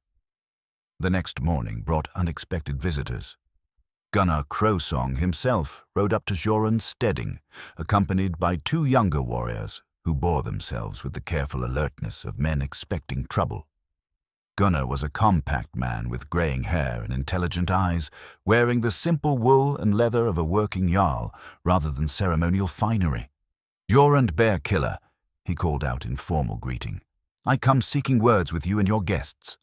The next morning brought unexpected visitors. Gunnar Crowsong himself rode up to Jorund's steading, accompanied by 2 younger warriors who bore themselves with the careful alertness of men expecting trouble. Gunnar was a compact man with graying hair and intelligent eyes, wearing the simple wool and leather of a working jarl rather than ceremonial finery. Jorund Bear Killer, he called out in formal greeting. I come seeking words with you and your guests.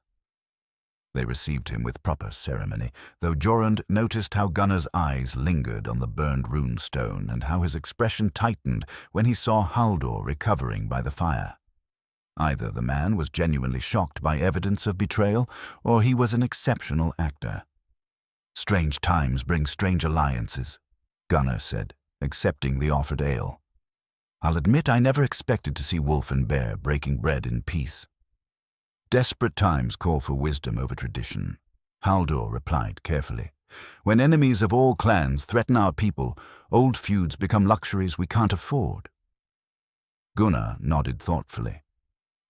They received him with proper ceremony, though Jorund noticed how Gunnar's eyes lingered on the burned rune stone and how his expression tightened when he saw Haldor recovering by the fire. Either the man was genuinely shocked by evidence of betrayal, or he was an exceptional actor. Strange times bring strange alliances, Gunnar said, accepting the offered ale. I'll admit I never expected to see Wolf and Bear breaking bread in peace. Desperate times call for wisdom over tradition, Haldor replied carefully. When enemies of all clans threaten our people, old feuds become luxuries we can't afford. Gunnar nodded thoughtfully.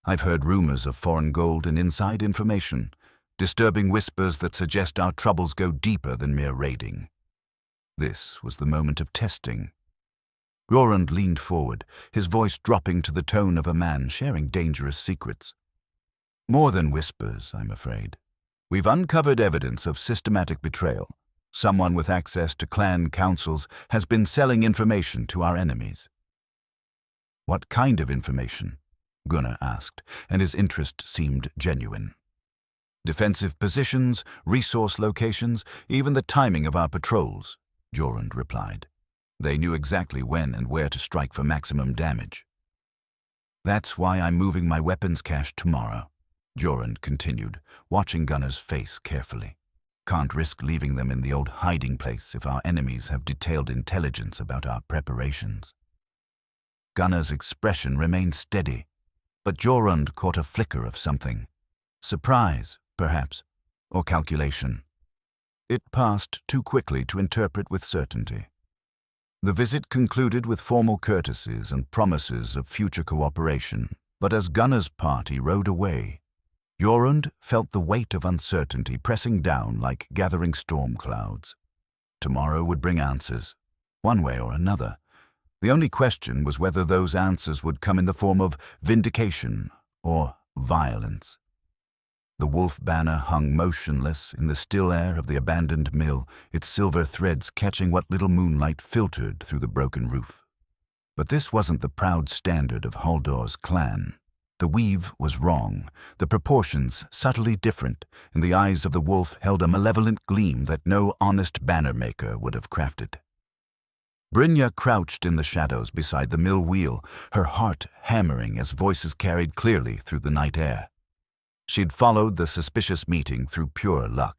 I've heard rumors of foreign gold and inside information, disturbing whispers that suggest our troubles go deeper than mere raiding. This was the moment of testing. Jorund leaned forward, his voice dropping to the tone of a man sharing dangerous secrets. More than whispers, I'm afraid. We've uncovered evidence of systematic betrayal. Someone with access to clan councils has been selling information to our enemies. What kind of information? Gunnar asked, and his interest seemed genuine. Defensive positions, resource locations, even the timing of our patrols, Jorund replied. They knew exactly when and where to strike for maximum damage. That's why I'm moving my weapons cache tomorrow, Jorund continued, watching Gunnar's face carefully. Can't risk leaving them in the old hiding place if our enemies have detailed intelligence about our preparations. Gunnar's expression remained steady, but Jorund caught a flicker of something. Surprise, perhaps, or calculation. It passed too quickly to interpret with certainty. The visit concluded with formal courtesies and promises of future cooperation, but as Gunnar's party rode away, Jorund felt the weight of uncertainty pressing down like gathering storm clouds. Tomorrow would bring answers, one way or another. The only question was whether those answers would come in the form of vindication or violence. The wolf banner hung motionless in the still air of the abandoned mill, its silver threads catching what little moonlight filtered through the broken roof. But this wasn't the proud standard of Haldor's clan. The weave was wrong, the proportions subtly different, and the eyes of the wolf held a malevolent gleam that no honest banner maker would have crafted. Brynja crouched in the shadows beside the mill wheel, her heart hammering as voices carried clearly through the night air. She'd followed the suspicious meeting through pure luck,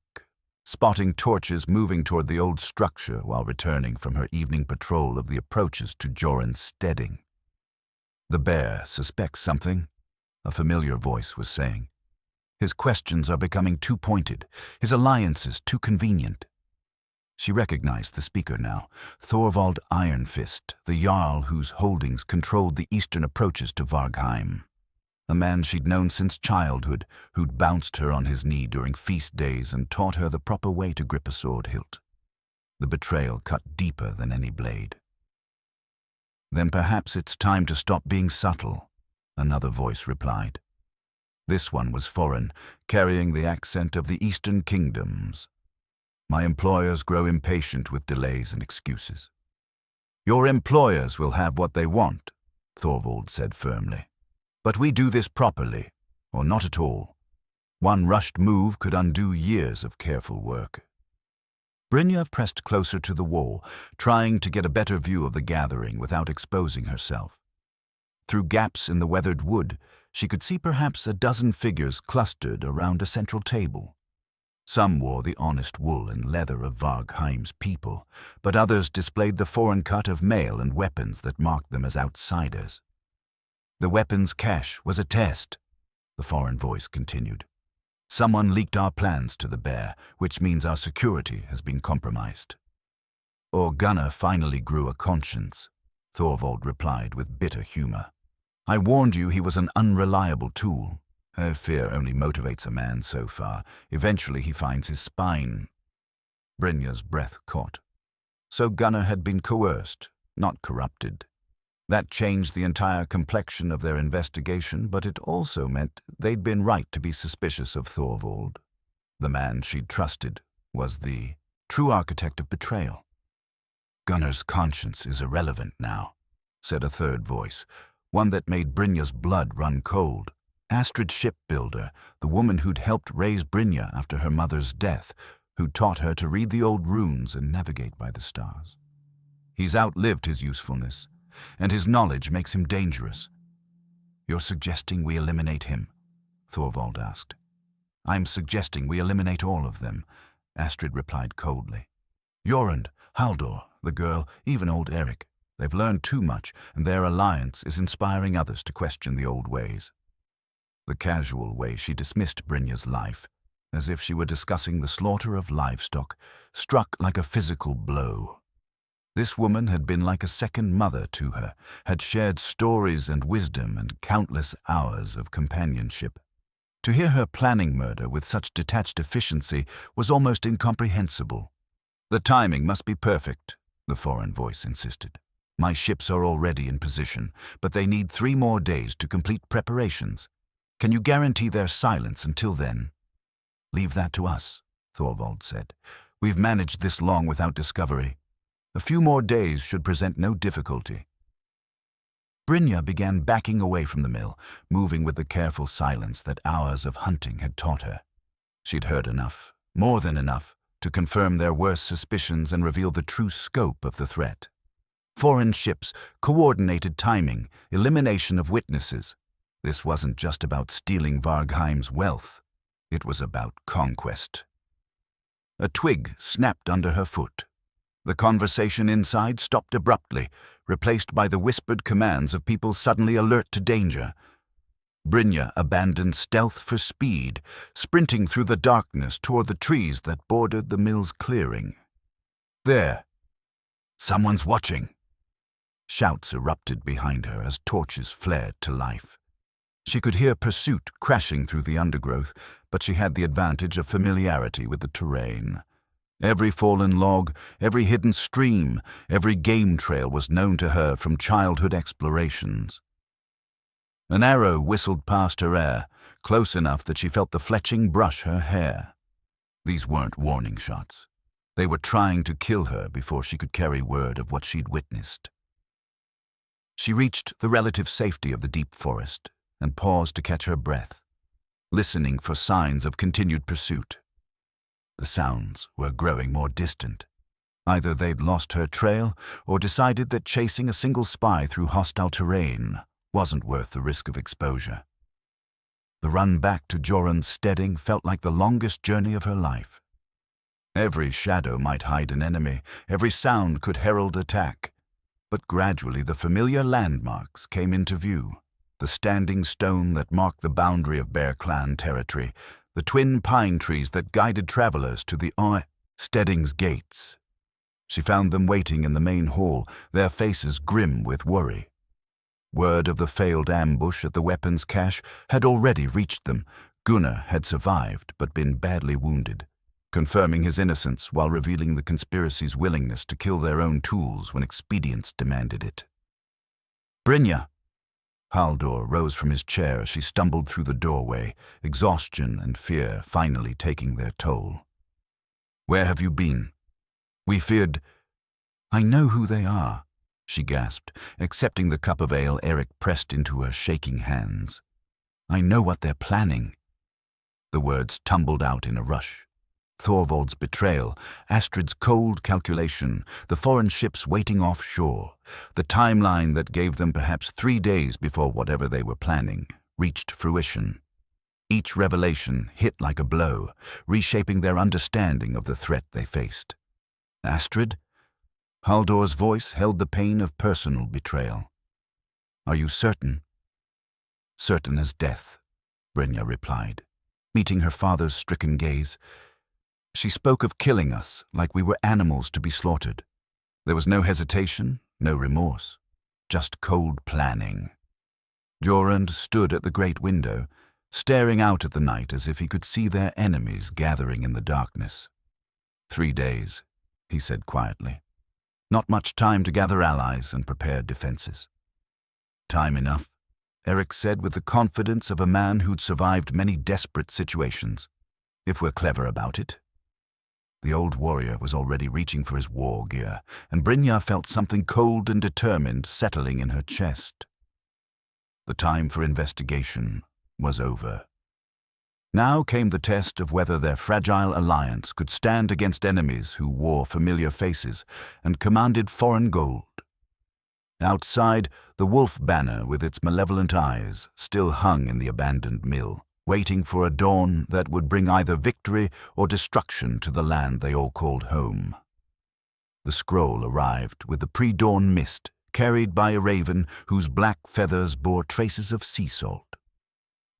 spotting torches moving toward the old structure while returning from her evening patrol of the approaches to Jorund's steading. "The bear suspects something," a familiar voice was saying. "His questions are becoming too pointed, his alliances too convenient." She recognized the speaker now, Thorvald Ironfist, the Jarl whose holdings controlled the eastern approaches to Vargheim. A man she'd known since childhood, who'd bounced her on his knee during feast days and taught her the proper way to grip a sword hilt. The betrayal cut deeper than any blade. "Then perhaps it's time to stop being subtle," another voice replied. This one was foreign, carrying the accent of the Eastern Kingdoms. "My employers grow impatient with delays and excuses." "Your employers will have what they want," Thorvald said firmly. "But we do this properly, or not at all. One rushed move could undo years of careful work." Brynja pressed closer to the wall, trying to get a better view of the gathering without exposing herself. Through gaps in the weathered wood, she could see perhaps a dozen figures clustered around a central table. Some wore the honest wool and leather of Vargheim's people, but others displayed the foreign cut of mail and weapons that marked them as outsiders. "The weapons cache was a test," the foreign voice continued. "Someone leaked our plans to the bear, which means our security has been compromised." "Or Gunnar finally grew a conscience," Thorvald replied with bitter humor. "I warned you he was an unreliable tool. Fear only motivates a man so far. Eventually he finds his spine." Brynja's breath caught. So Gunnar had been coerced, not corrupted. That changed the entire complexion of their investigation, but it also meant they'd been right to be suspicious of Thorvald. The man she'd trusted was the true architect of betrayal. "Gunnar's conscience is irrelevant now," said a third voice, one that made Brynja's blood run cold. Astrid Shipbuilder, the woman who'd helped raise Brynja after her mother's death, who taught her to read the old runes and navigate by the stars. "He's outlived his usefulness, and his knowledge makes him dangerous." "You're suggesting we eliminate him?" Thorvald asked. "I'm suggesting we eliminate all of them," Astrid replied coldly. "Jorund, Haldor, the girl, even old Eric. They've learned too much, and their alliance is inspiring others to question the old ways." The casual way she dismissed Brynja's life, as if she were discussing the slaughter of livestock, struck like a physical blow. This woman had been like a second mother to her, had shared stories and wisdom and countless hours of companionship. To hear her planning murder with such detached efficiency was almost incomprehensible. "The timing must be perfect," the foreign voice insisted. "My ships are already in position, but they need 3 more days to complete preparations. Can you guarantee their silence until then?" "Leave that to us," Thorvald said. "We've managed this long without discovery. A few more days should present no difficulty." Brynja began backing away from the mill, moving with the careful silence that hours of hunting had taught her. She'd heard enough, more than enough, to confirm their worst suspicions and reveal the true scope of the threat. Foreign ships, coordinated timing, elimination of witnesses. This wasn't just about stealing Vargheim's wealth. It was about conquest. A twig snapped under her foot. The conversation inside stopped abruptly, replaced by the whispered commands of people suddenly alert to danger. Brynja abandoned stealth for speed, sprinting through the darkness toward the trees that bordered the mill's clearing. "There! Someone's watching," Shouts erupted behind her as torches flared to life. She could hear pursuit crashing through the undergrowth, but she had the advantage of familiarity with the terrain. Every fallen log, every hidden stream, every game trail was known to her from childhood explorations. An arrow whistled past her ear, close enough that she felt the fletching brush her hair. These weren't warning shots. They were trying to kill her before she could carry word of what she'd witnessed. She reached the relative safety of the deep forest and paused to catch her breath, listening for signs of continued pursuit. The sounds were growing more distant. Either they'd lost her trail or decided that chasing a single spy through hostile terrain wasn't worth the risk of exposure. The run back to Jorund's steading felt like the longest journey of her life. Every shadow might hide an enemy, every sound could herald attack. But gradually the familiar landmarks came into view. The standing stone that marked the boundary of Bear clan territory, the twin pine trees that guided travelers to the steading's gates. She found them waiting in the main hall, their faces grim with worry. Word of the failed ambush at the weapons cache had already reached them. Gunnar had survived but been badly wounded, confirming his innocence while revealing the conspiracy's willingness to kill their own tools when expedience demanded it. Brynja! Haldor rose from his chair as she stumbled through the doorway, exhaustion and fear finally taking their toll. Where have you been? We feared— I know who they are, she gasped, accepting the cup of ale Eric pressed into her shaking hands. I know what they're planning. The words tumbled out in a rush. Thorvald's betrayal, Astrid's cold calculation, the foreign ships waiting offshore, the timeline that gave them perhaps 3 days before whatever they were planning reached fruition. Each revelation hit like a blow, reshaping their understanding of the threat they faced. Astrid? Haldor's voice held the pain of personal betrayal. Are you certain? Certain as death, Brynja replied, meeting her father's stricken gaze. She spoke of killing us like we were animals to be slaughtered. There was no hesitation, no remorse, just cold planning. Jorund stood at the great window, staring out at the night as if he could see their enemies gathering in the darkness. 3 days, he said quietly. Not much time to gather allies and prepare defenses. Time enough, Eric said with the confidence of a man who'd survived many desperate situations. If we're clever about it. The old warrior was already reaching for his war gear, and Brynja felt something cold and determined settling in her chest. The time for investigation was over. Now came the test of whether their fragile alliance could stand against enemies who wore familiar faces and commanded foreign gold. Outside, the wolf banner with its malevolent eyes still hung in the abandoned mill, waiting for a dawn that would bring either victory or destruction to the land they all called home. The scroll arrived with the pre-dawn mist, carried by a raven whose black feathers bore traces of sea salt.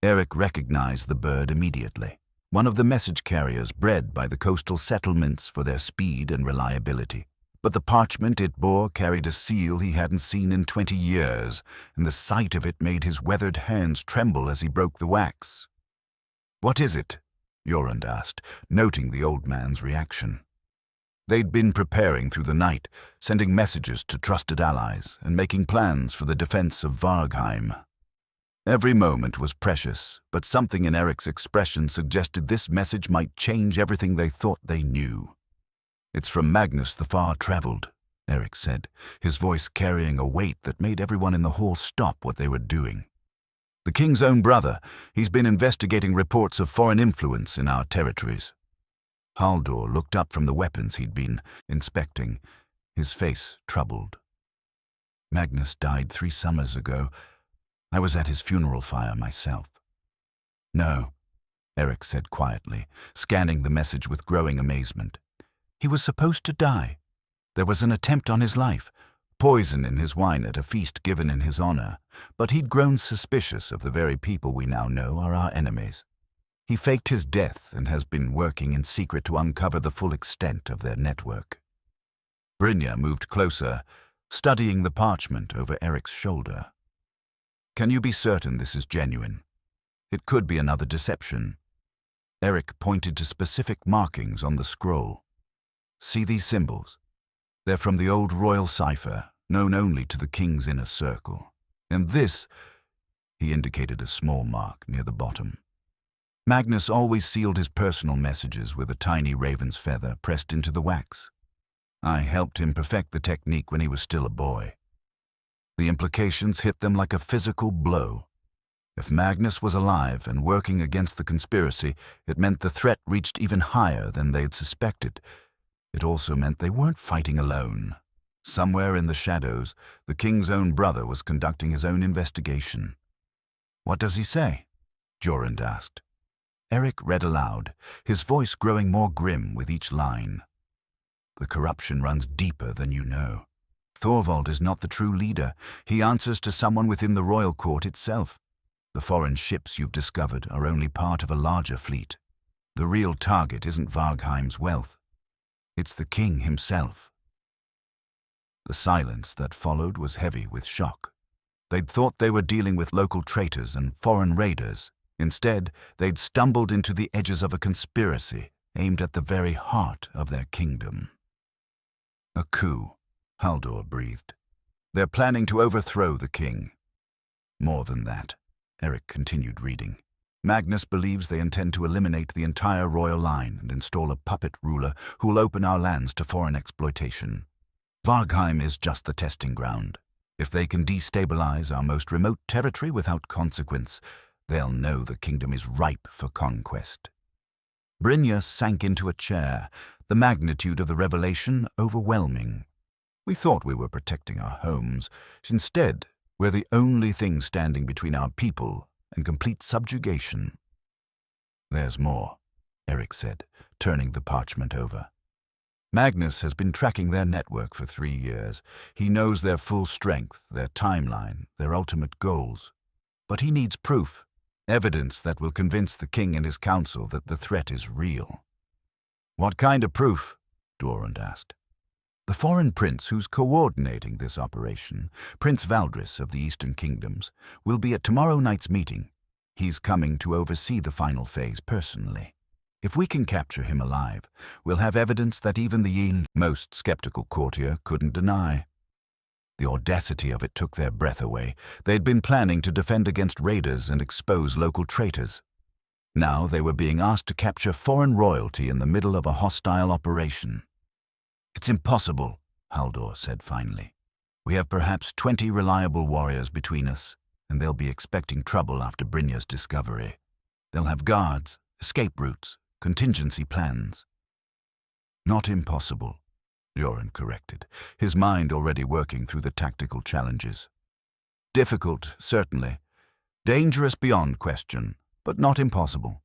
Eric recognized the bird immediately, one of the message carriers bred by the coastal settlements for their speed and reliability. But the parchment it bore carried a seal he hadn't seen in 20 years, and the sight of it made his weathered hands tremble as he broke the wax. What is it? Jorund asked, noting the old man's reaction. They'd been preparing through the night, sending messages to trusted allies and making plans for the defense of Vargheim. Every moment was precious, but something in Eric's expression suggested this message might change everything they thought they knew. It's from Magnus the Far-Traveled, Eric said, his voice carrying a weight that made everyone in the hall stop what they were doing. The king's own brother, he's been investigating reports of foreign influence in our territories. Haldor looked up from the weapons he'd been inspecting, his face troubled. Magnus died 3 summers ago. I was at his funeral fire myself. No, Eric said quietly, scanning the message with growing amazement. He was supposed to die. There was an attempt on his life, poison in his wine at a feast given in his honor, but he'd grown suspicious of the very people we now know are our enemies. He faked his death and has been working in secret to uncover the full extent of their network. Brynja moved closer, studying the parchment over Eric's shoulder. "Can you be certain this is genuine? It could be another deception." Eric pointed to specific markings on the scroll. "See these symbols? They're from the old royal cipher, known only to the king's inner circle. And this," he indicated a small mark near the bottom. "Magnus always sealed his personal messages with a tiny raven's feather pressed into the wax. I helped him perfect the technique when he was still a boy." The implications hit them like a physical blow. If Magnus was alive and working against the conspiracy, it meant the threat reached even higher than they'd suspected. It also meant they weren't fighting alone. Somewhere in the shadows, the king's own brother was conducting his own investigation. "What does he say?" Jorund asked. Eric read aloud, his voice growing more grim with each line. "The corruption runs deeper than you know. Thorvald is not the true leader. He answers to someone within the royal court itself. The foreign ships you've discovered are only part of a larger fleet. The real target isn't Vargheim's wealth. It's the king himself." The silence that followed was heavy with shock. They'd thought they were dealing with local traitors and foreign raiders. Instead, they'd stumbled into the edges of a conspiracy aimed at the very heart of their kingdom. "A coup," Haldor breathed. "They're planning to overthrow the king." "More than that," Eric continued reading. "Magnus believes they intend to eliminate the entire royal line and install a puppet ruler who'll open our lands to foreign exploitation. Vargheim is just the testing ground. If they can destabilize our most remote territory without consequence, they'll know the kingdom is ripe for conquest." Brynja sank into a chair, the magnitude of the revelation overwhelming. "We thought we were protecting our homes. Instead, we're the only thing standing between our people and complete subjugation." "There's more," Eric said, turning the parchment over. "Magnus has been tracking their network for 3 years. He knows their full strength, their timeline, their ultimate goals. But he needs proof, evidence that will convince the king and his council that the threat is real." "What kind of proof?" Jorund asked. "The foreign prince who's coordinating this operation, Prince Valdris of the Eastern Kingdoms, will be at tomorrow night's meeting. He's coming to oversee the final phase personally. If we can capture him alive, we'll have evidence that even the most skeptical courtier couldn't deny." The audacity of it took their breath away. They'd been planning to defend against raiders and expose local traitors. Now they were being asked to capture foreign royalty in the middle of a hostile operation. "It's impossible," Haldor said finally. "We have perhaps 20 reliable warriors between us, and they'll be expecting trouble after Brynja's discovery. They'll have guards, escape routes, contingency plans." "Not impossible," Jorund corrected, his mind already working through the tactical challenges. "Difficult, certainly. Dangerous beyond question, but not impossible."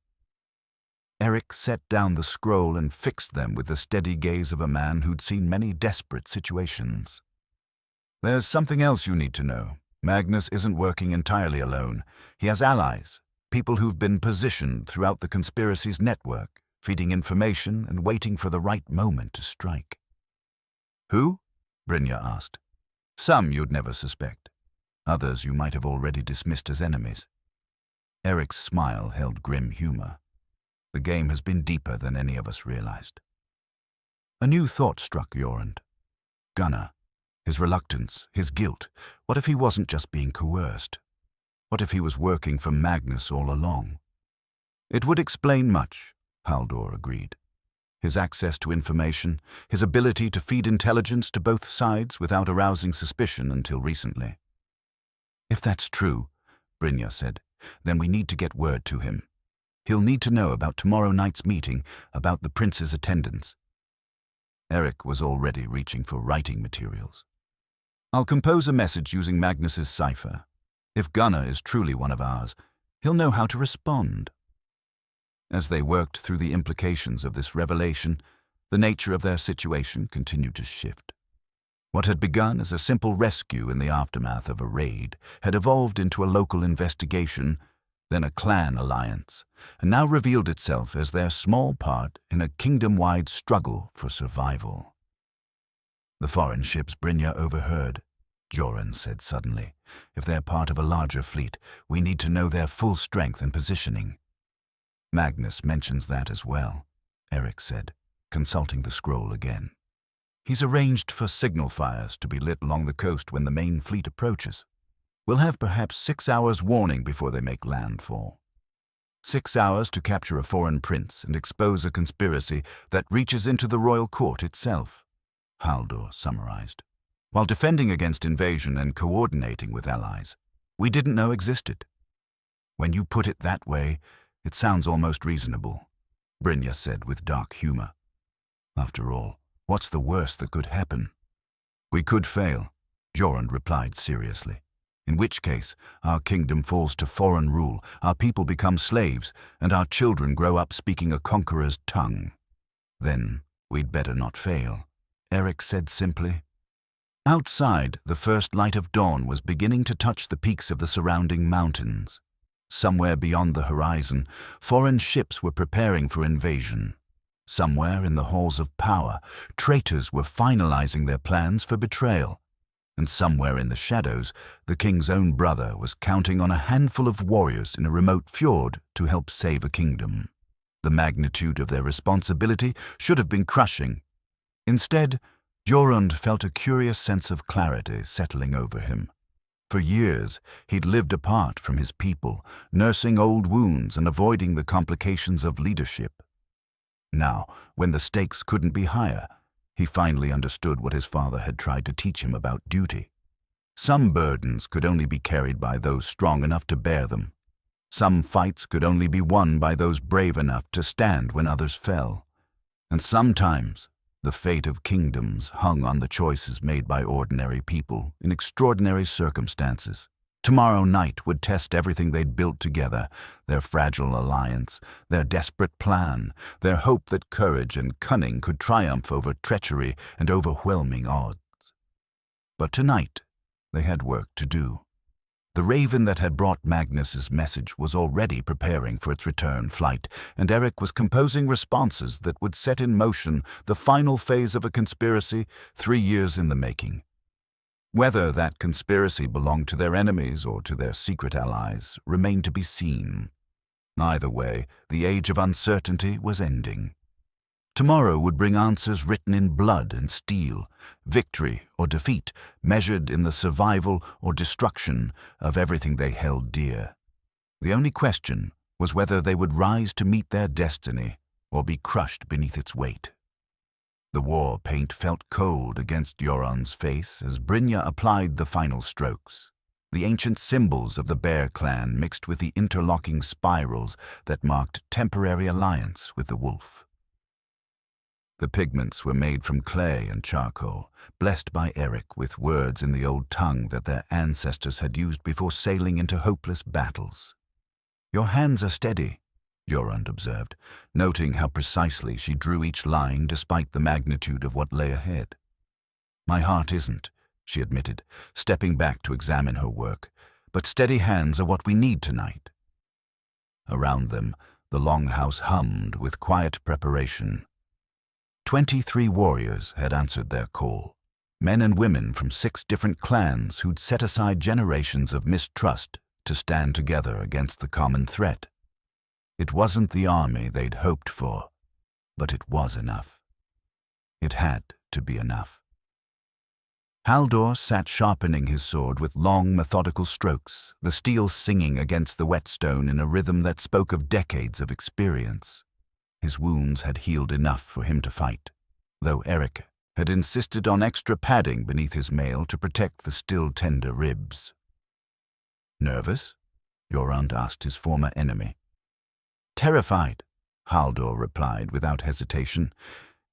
Eric set down the scroll and fixed them with the steady gaze of a man who'd seen many desperate situations. "There's something else you need to know. Magnus isn't working entirely alone. He has allies, people who've been positioned throughout the conspiracy's network, feeding information and waiting for the right moment to strike." "Who?" Brynja asked. "Some you'd never suspect. Others you might have already dismissed as enemies." Eric's smile held grim humor. "The game has been deeper than any of us realized." A new thought struck Jorund. Gunnar, his reluctance, his guilt. What if he wasn't just being coerced? What if he was working for Magnus all along? "It would explain much," Haldor agreed. "His access to information, his ability to feed intelligence to both sides without arousing suspicion until recently." "If that's true," Brynja said, "then we need to get word to him. He'll need to know about tomorrow night's meeting, about the prince's attendance." Eric was already reaching for writing materials. "I'll compose a message using Magnus's cipher. If Gunnar is truly one of ours, he'll know how to respond." As they worked through the implications of this revelation, the nature of their situation continued to shift. What had begun as a simple rescue in the aftermath of a raid had evolved into a local investigation, then a clan alliance, and now revealed itself as their small part in a kingdom-wide struggle for survival. The foreign ships Brynja overheard, Jorund said suddenly. If they're part of a larger fleet, we need to know their full strength and positioning. Magnus mentions that as well, Eric said, consulting the scroll again. He's arranged for signal fires to be lit along the coast when the main fleet approaches. We'll have perhaps 6 hours warning before they make landfall. 6 hours to capture a foreign prince and expose a conspiracy that reaches into the royal court itself, Haldor summarized. While defending against invasion and coordinating with allies we didn't know existed. When you put it that way, it sounds almost reasonable, Brynja said with dark humor. After all, what's the worst that could happen? We could fail, Jorund replied seriously. In which case, our kingdom falls to foreign rule, our people become slaves, and our children grow up speaking a conqueror's tongue. Then we'd better not fail, Eric said simply. Outside, the first light of dawn was beginning to touch the peaks of the surrounding mountains. Somewhere beyond the horizon, foreign ships were preparing for invasion. Somewhere in the halls of power, traitors were finalizing their plans for betrayal. And somewhere in the shadows, the king's own brother was counting on a handful of warriors in a remote fjord to help save a kingdom. The magnitude of their responsibility should have been crushing. Instead, Jorund felt a curious sense of clarity settling over him. For years, he'd lived apart from his people, nursing old wounds and avoiding the complications of leadership. Now, when the stakes couldn't be higher, he finally understood what his father had tried to teach him about duty. Some burdens could only be carried by those strong enough to bear them. Some fights could only be won by those brave enough to stand when others fell. And sometimes, the fate of kingdoms hung on the choices made by ordinary people in extraordinary circumstances. Tomorrow night would test everything they'd built together, their fragile alliance, their desperate plan, their hope that courage and cunning could triumph over treachery and overwhelming odds. But tonight, they had work to do. The raven that had brought Magnus's message was already preparing for its return flight, and Eric was composing responses that would set in motion the final phase of a conspiracy 3 years in the making. Whether that conspiracy belonged to their enemies or to their secret allies remained to be seen. Either way, the age of uncertainty was ending. Tomorrow would bring answers written in blood and steel, victory or defeat, measured in the survival or destruction of everything they held dear. The only question was whether they would rise to meet their destiny or be crushed beneath its weight. The war paint felt cold against Jorund's face as Brynja applied the final strokes. The ancient symbols of the Bear clan mixed with the interlocking spirals that marked temporary alliance with the wolf. The pigments were made from clay and charcoal, blessed by Eric with words in the old tongue that their ancestors had used before sailing into hopeless battles. "Your hands are steady," Jorund observed, noting how precisely she drew each line despite the magnitude of what lay ahead. "My heart isn't," she admitted, stepping back to examine her work, "but steady hands are what we need tonight." Around them, the longhouse hummed with quiet preparation. 23 warriors had answered their call, men and women from 6 different clans who'd set aside generations of mistrust to stand together against the common threat. It wasn't the army they'd hoped for, but it was enough. It had to be enough. Haldor sat sharpening his sword with long, methodical strokes, the steel singing against the whetstone in a rhythm that spoke of decades of experience. His wounds had healed enough for him to fight, though Eric had insisted on extra padding beneath his mail to protect the still tender ribs. "Nervous?" Jorund asked his former enemy. "Terrified," Haldor replied without hesitation.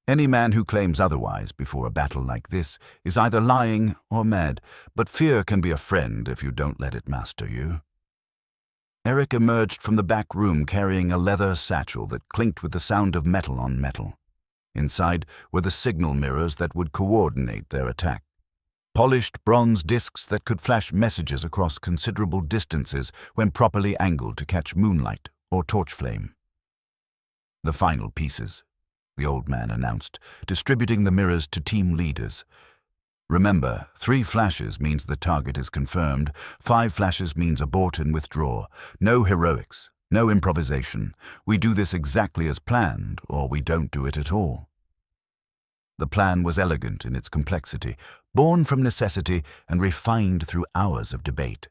"Any man who claims otherwise before a battle like this is either lying or mad, but fear can be a friend if you don't let it master you." Eric emerged from the back room carrying a leather satchel that clinked with the sound of metal on metal. Inside were the signal mirrors that would coordinate their attack. Polished bronze discs that could flash messages across considerable distances when properly angled to catch moonlight or torch flame. "The final pieces," the old man announced, distributing the mirrors to team leaders. Remember, 3 flashes means the target is confirmed, 5 flashes means abort and withdraw. No heroics, no improvisation. We do this exactly as planned, or we don't do it at all. The plan was elegant in its complexity, born from necessity and refined through hours of debate.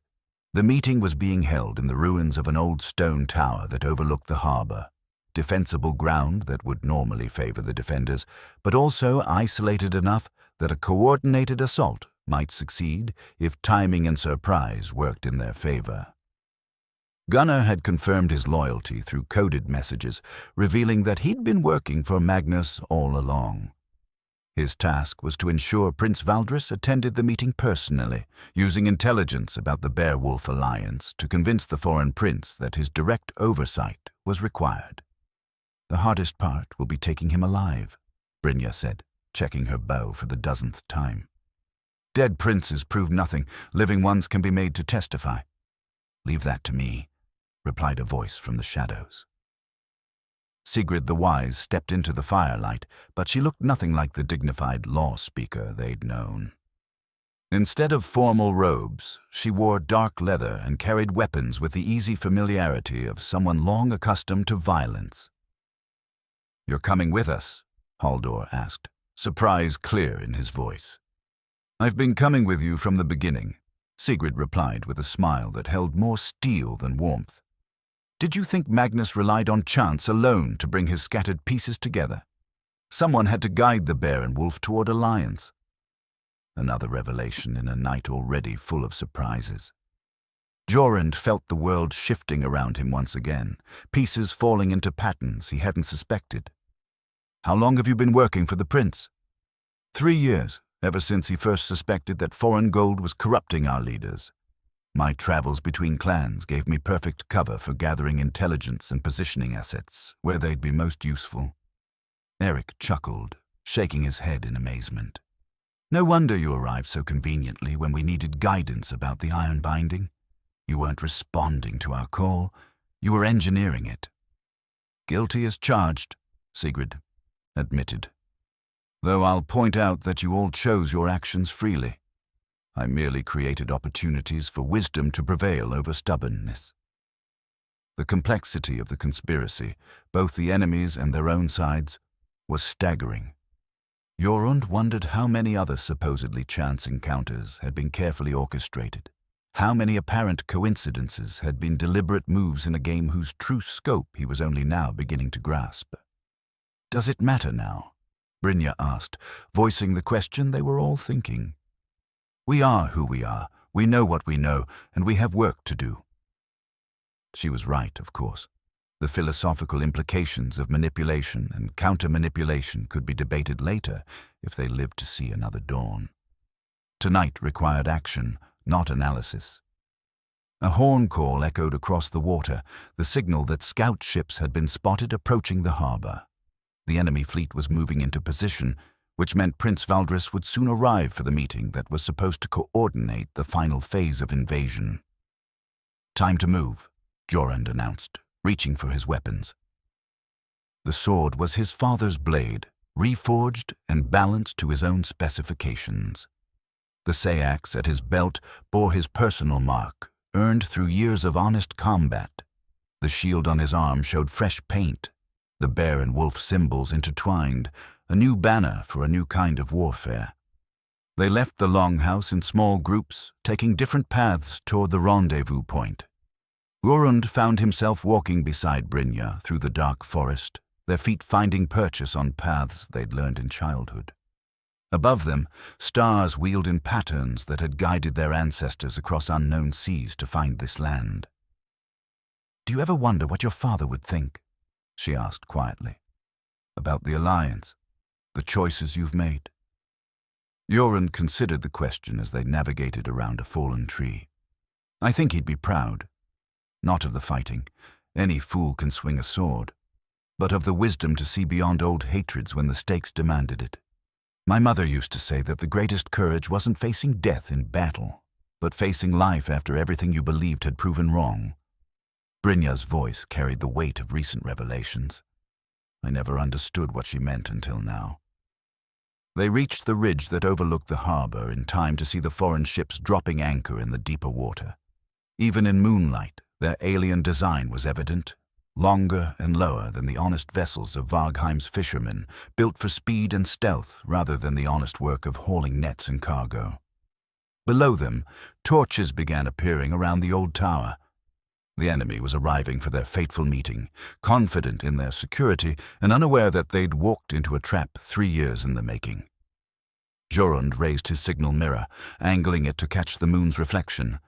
The meeting was being held in the ruins of an old stone tower that overlooked the harbor, defensible ground that would normally favor the defenders, but also isolated enough that a coordinated assault might succeed if timing and surprise worked in their favor. Gunnar had confirmed his loyalty through coded messages, revealing that he'd been working for Magnus all along. His task was to ensure Prince Valdris attended the meeting personally, using intelligence about the Bear-Wolf alliance to convince the foreign prince that his direct oversight was required. The hardest part will be taking him alive, Brynja said, checking her bow for the 10th time. Dead princes prove nothing. Living ones can be made to testify. Leave that to me, replied a voice from the shadows. Sigrid the Wise stepped into the firelight, but she looked nothing like the dignified law speaker they'd known. Instead of formal robes, she wore dark leather and carried weapons with the easy familiarity of someone long accustomed to violence. "You're coming with us?" Haldor asked, surprise clear in his voice. "I've been coming with you from the beginning," Sigrid replied with a smile that held more steel than warmth. "Did you think Magnus relied on chance alone to bring his scattered pieces together? Someone had to guide the bear and wolf toward alliance." Another revelation in a night already full of surprises. Jorund felt the world shifting around him once again, pieces falling into patterns he hadn't suspected. "How long have you been working for the prince?" 3 years, ever since he first suspected that foreign gold was corrupting our leaders. My travels between clans gave me perfect cover for gathering intelligence and positioning assets where they'd be most useful. Eric chuckled, shaking his head in amazement. "No wonder you arrived so conveniently when we needed guidance about the iron binding. You weren't responding to our call, you were engineering it." "Guilty as charged," Sigrid admitted. "Though I'll point out that you all chose your actions freely. I merely created opportunities for wisdom to prevail over stubbornness." The complexity of the conspiracy, both the enemies and their own sides, was staggering. Jorund wondered how many other supposedly chance encounters had been carefully orchestrated. How many apparent coincidences had been deliberate moves in a game whose true scope he was only now beginning to grasp. "Does it matter now?" Brynja asked, voicing the question they were all thinking. "We are who we are, we know what we know, and we have work to do." She was right, of course. The philosophical implications of manipulation and counter-manipulation could be debated later if they lived to see another dawn. Tonight required action, not analysis. A horn call echoed across the water, the signal that scout ships had been spotted approaching the harbor. The enemy fleet was moving into position, which meant Prince Valdris would soon arrive for the meeting that was supposed to coordinate the final phase of invasion. "Time to move," Jorund announced, reaching for his weapons. The sword was his father's blade, reforged and balanced to his own specifications. The sayax at his belt bore his personal mark, earned through years of honest combat. The shield on his arm showed fresh paint, the bear and wolf symbols intertwined, a new banner for a new kind of warfare. They left the longhouse in small groups, taking different paths toward the rendezvous point. Jorund found himself walking beside Brynja through the dark forest, their feet finding purchase on paths they'd learned in childhood. Above them, stars wheeled in patterns that had guided their ancestors across unknown seas to find this land. "Do you ever wonder what your father would think?" she asked quietly. "About the alliance, the choices you've made?" Jorund considered the question as they navigated around a fallen tree. "I think he'd be proud. Not of the fighting, any fool can swing a sword, but of the wisdom to see beyond old hatreds when the stakes demanded it. My mother used to say that the greatest courage wasn't facing death in battle, but facing life after everything you believed had proven wrong." Brynja's voice carried the weight of recent revelations. I never understood what she meant until now. They reached the ridge that overlooked the harbor in time to see the foreign ships dropping anchor in the deeper water. Even in moonlight, their alien design was evident, longer and lower than the honest vessels of Vargheim's fishermen, built for speed and stealth rather than the honest work of hauling nets and cargo. Below them, torches began appearing around the old tower. The enemy was arriving for their fateful meeting, confident in their security and unaware that they'd walked into a trap 3 years in the making. Jorund raised his signal mirror, angling it to catch the moon's reflection.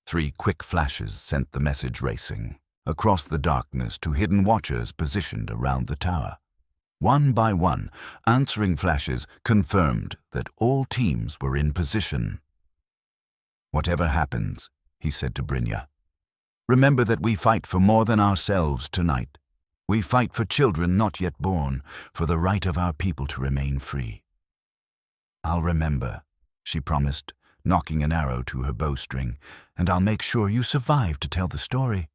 3 quick flashes sent the message racing across the darkness to hidden watchers positioned around the tower. One by one, answering flashes confirmed that all teams were in position. "Whatever happens," he said to Brynja, "remember that we fight for more than ourselves tonight. We fight for children not yet born, for the right of our people to remain free." "I'll remember," she promised, knocking an arrow to her bowstring, "and I'll make sure you survive to tell the story."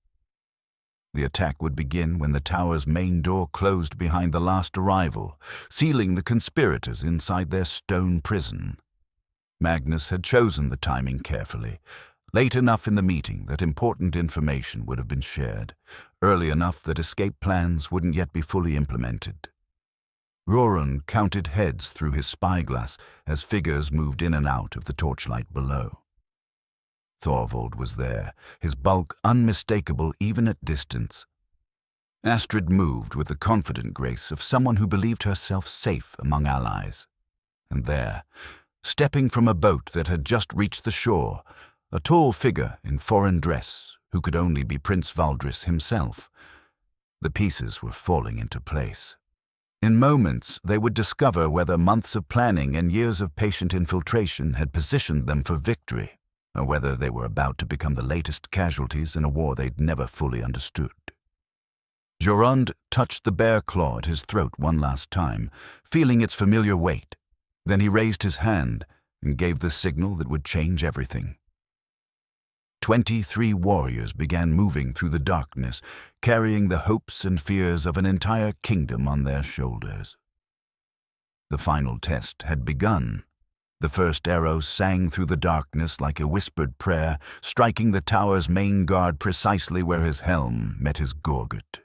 The attack would begin when the tower's main door closed behind the last arrival, sealing the conspirators inside their stone prison. Magnus had chosen the timing carefully, late enough in the meeting that important information would have been shared, early enough that escape plans wouldn't yet be fully implemented. Jorund counted heads through his spyglass as figures moved in and out of the torchlight below. Thorvald was there, his bulk unmistakable even at distance. Astrid moved with the confident grace of someone who believed herself safe among allies. And there, stepping from a boat that had just reached the shore, a tall figure in foreign dress who could only be Prince Valdris himself. The pieces were falling into place. In moments, they would discover whether months of planning and years of patient infiltration had positioned them for victory, or whether they were about to become the latest casualties in a war they'd never fully understood. Jorund touched the bear claw at his throat one last time, feeling its familiar weight. Then he raised his hand and gave the signal that would change everything. 23 warriors began moving through the darkness, carrying the hopes and fears of an entire kingdom on their shoulders. The final test had begun. The first arrow sang through the darkness like a whispered prayer, striking the tower's main guard precisely where his helm met his gorget.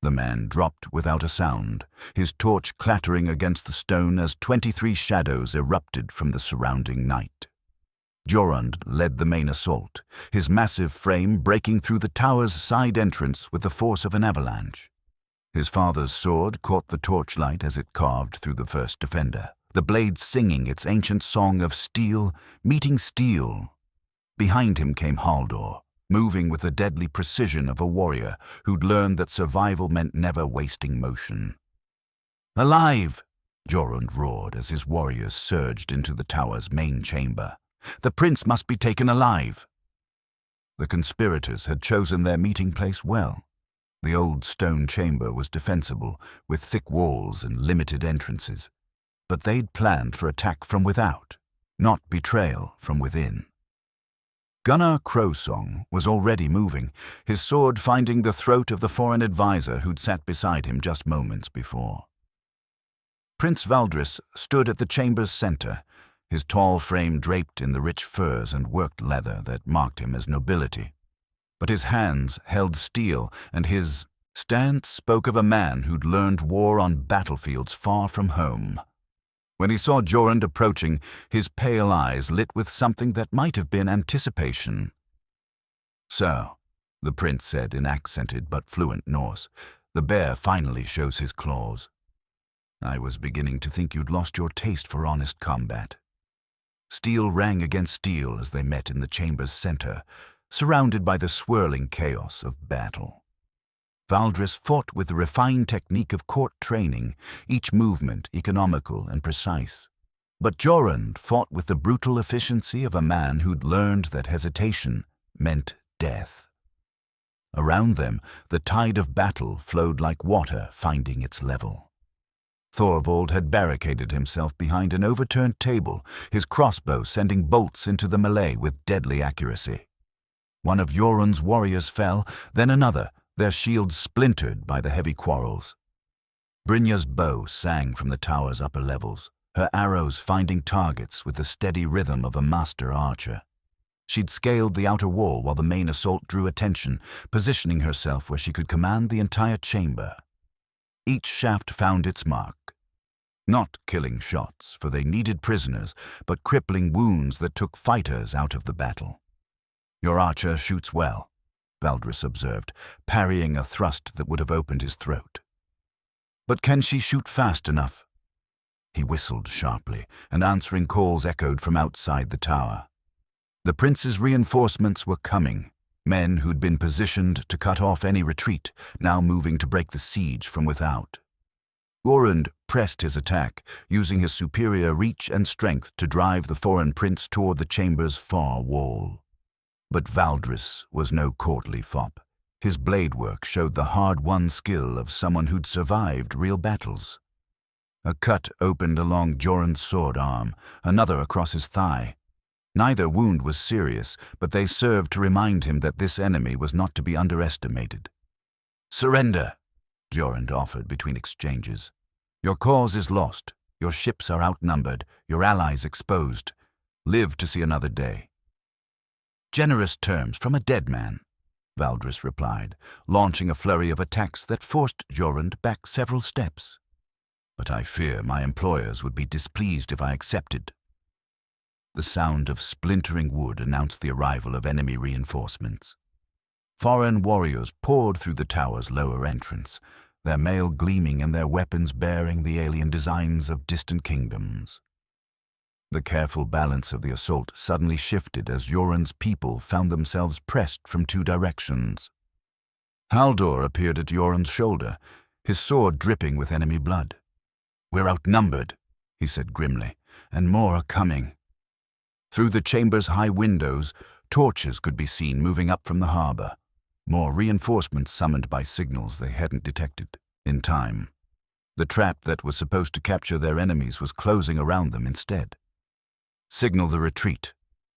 The man dropped without a sound, his torch clattering against the stone as 23 shadows erupted from the surrounding night. Jorund led the main assault, his massive frame breaking through the tower's side entrance with the force of an avalanche. His father's sword caught the torchlight as it carved through the first defender, the blade singing its ancient song of steel meeting steel. Behind him came Haldor, moving with the deadly precision of a warrior who'd learned that survival meant never wasting motion. "Alive!" Jorund roared as his warriors surged into the tower's main chamber. "The prince must be taken alive!" The conspirators had chosen their meeting place well. The old stone chamber was defensible, with thick walls and limited entrances. But they'd planned for attack from without, not betrayal from within. Gunnar Crowsong was already moving, his sword finding the throat of the foreign advisor who'd sat beside him just moments before. Prince Valdris stood at the chamber's center, his tall frame draped in the rich furs and worked leather that marked him as nobility. But his hands held steel, and his stance spoke of a man who'd learned war on battlefields far from home. When he saw Jorund approaching, his pale eyes lit with something that might have been anticipation. "So," the prince said in accented but fluent Norse, "the bear finally shows his claws. I was beginning to think you'd lost your taste for honest combat." Steel rang against steel as they met in the chamber's center, surrounded by the swirling chaos of battle. Valdris fought with the refined technique of court training, each movement economical and precise. But Jorund fought with the brutal efficiency of a man who'd learned that hesitation meant death. Around them, the tide of battle flowed like water finding its level. Thorvald had barricaded himself behind an overturned table, his crossbow sending bolts into the melee with deadly accuracy. One of Jorund's warriors fell, then another, their shields splintered by the heavy quarrels. Brynja's bow sang from the tower's upper levels, her arrows finding targets with the steady rhythm of a master archer. She'd scaled the outer wall while the main assault drew attention, positioning herself where she could command the entire chamber. Each shaft found its mark. Not killing shots, for they needed prisoners, but crippling wounds that took fighters out of the battle. "Your archer shoots well," Valdris observed, parrying a thrust that would have opened his throat. "But can she shoot fast enough?" He whistled sharply, and answering calls echoed from outside the tower. The prince's reinforcements were coming, men who'd been positioned to cut off any retreat, now moving to break the siege from without. Jorund pressed his attack, using his superior reach and strength to drive the foreign prince toward the chamber's far wall. But Valdris was no courtly fop. His blade work showed the hard-won skill of someone who'd survived real battles. A cut opened along Jorund's sword arm, another across his thigh. Neither wound was serious, but they served to remind him that this enemy was not to be underestimated. "Surrender," Jorund offered between exchanges. "Your cause is lost. Your ships are outnumbered, your allies exposed. Live to see another day." "Generous terms from a dead man," Valdris replied, launching a flurry of attacks that forced Jorund back several steps. "But I fear my employers would be displeased if I accepted." The sound of splintering wood announced the arrival of enemy reinforcements. Foreign warriors poured through the tower's lower entrance, their mail gleaming and their weapons bearing the alien designs of distant kingdoms. The careful balance of the assault suddenly shifted as Jorund's people found themselves pressed from two directions. Haldor appeared at Jorund's shoulder, his sword dripping with enemy blood. "We're outnumbered," he said grimly, "and more are coming." Through the chamber's high windows, torches could be seen moving up from the harbor, more reinforcements summoned by signals they hadn't detected in time. The trap that was supposed to capture their enemies was closing around them instead. "Signal the retreat,"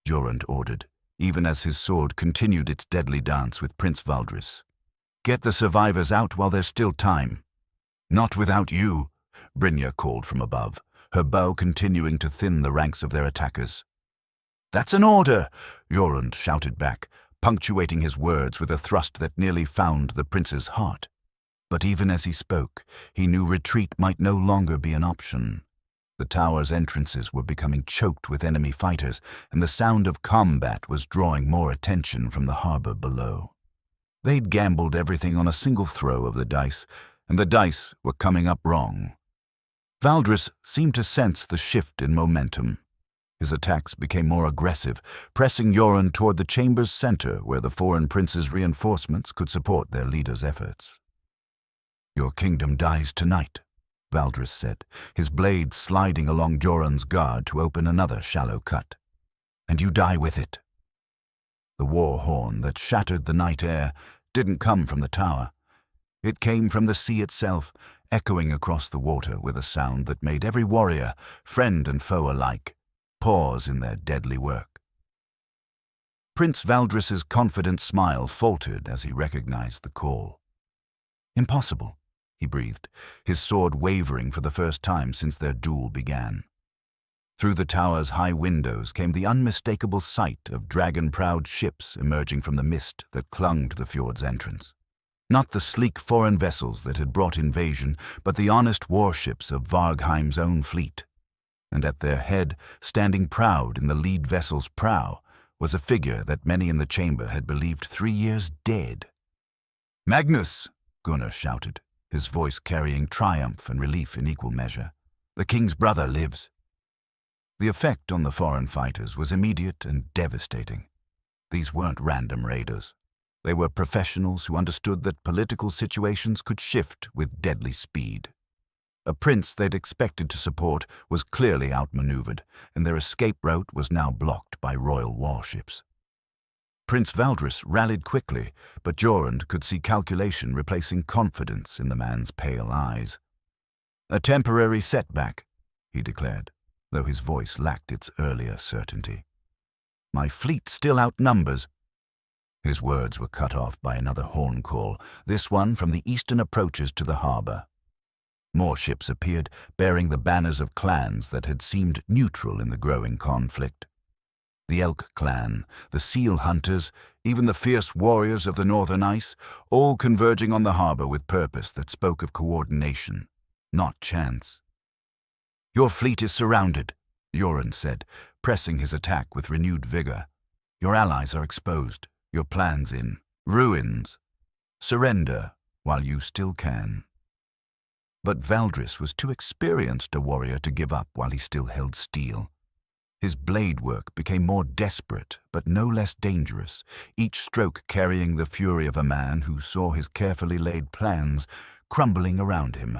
Jorund ordered, even as his sword continued its deadly dance with Prince Valdris. "Get the survivors out while there's still time." "Not without you," Brynja called from above, her bow continuing to thin the ranks of their attackers. "That's an order," Jorund shouted back, punctuating his words with a thrust that nearly found the prince's heart. But even as he spoke, he knew retreat might no longer be an option. The tower's entrances were becoming choked with enemy fighters, and the sound of combat was drawing more attention from the harbor below. They'd gambled everything on a single throw of the dice, and the dice were coming up wrong. Valdris seemed to sense the shift in momentum. His attacks became more aggressive, pressing Jorund toward the chamber's center where the foreign prince's reinforcements could support their leader's efforts. "Your kingdom dies tonight," Valdris said, his blade sliding along Jorund's guard to open another shallow cut. "And you die with it." The war horn that shattered the night air didn't come from the tower. It came from the sea itself, echoing across the water with a sound that made every warrior, friend and foe alike, pause in their deadly work. Prince Valdris's confident smile faltered as he recognized the call. "Impossible," he breathed, his sword wavering for the first time since their duel began. Through the tower's high windows came the unmistakable sight of dragon-prowed ships emerging from the mist that clung to the fjord's entrance. Not the sleek foreign vessels that had brought invasion, but the honest warships of Vargheim's own fleet. And at their head, standing proud in the lead vessel's prow, was a figure that many in the chamber had believed 3 years dead. "Magnus!" Gunnar shouted, his voice carrying triumph and relief in equal measure. "The king's brother lives." The effect on the foreign fighters was immediate and devastating. These weren't random raiders. They were professionals who understood that political situations could shift with deadly speed. A prince they'd expected to support was clearly outmaneuvered, and their escape route was now blocked by royal warships. Prince Valdris rallied quickly, but Jorund could see calculation replacing confidence in the man's pale eyes. "A temporary setback," he declared, though his voice lacked its earlier certainty. "My fleet still outnumbers." His words were cut off by another horn call, this one from the eastern approaches to the harbor. More ships appeared, bearing the banners of clans that had seemed neutral in the growing conflict. The Elk clan, the seal hunters, even the fierce warriors of the northern ice, all converging on the harbor with purpose that spoke of coordination, not chance. "Your fleet is surrounded," Jorund said, pressing his attack with renewed vigor. "Your allies are exposed, your plans in ruins. Surrender while you still can." But Valdris was too experienced a warrior to give up while he still held steel. His blade work became more desperate, but no less dangerous, each stroke carrying the fury of a man who saw his carefully laid plans crumbling around him.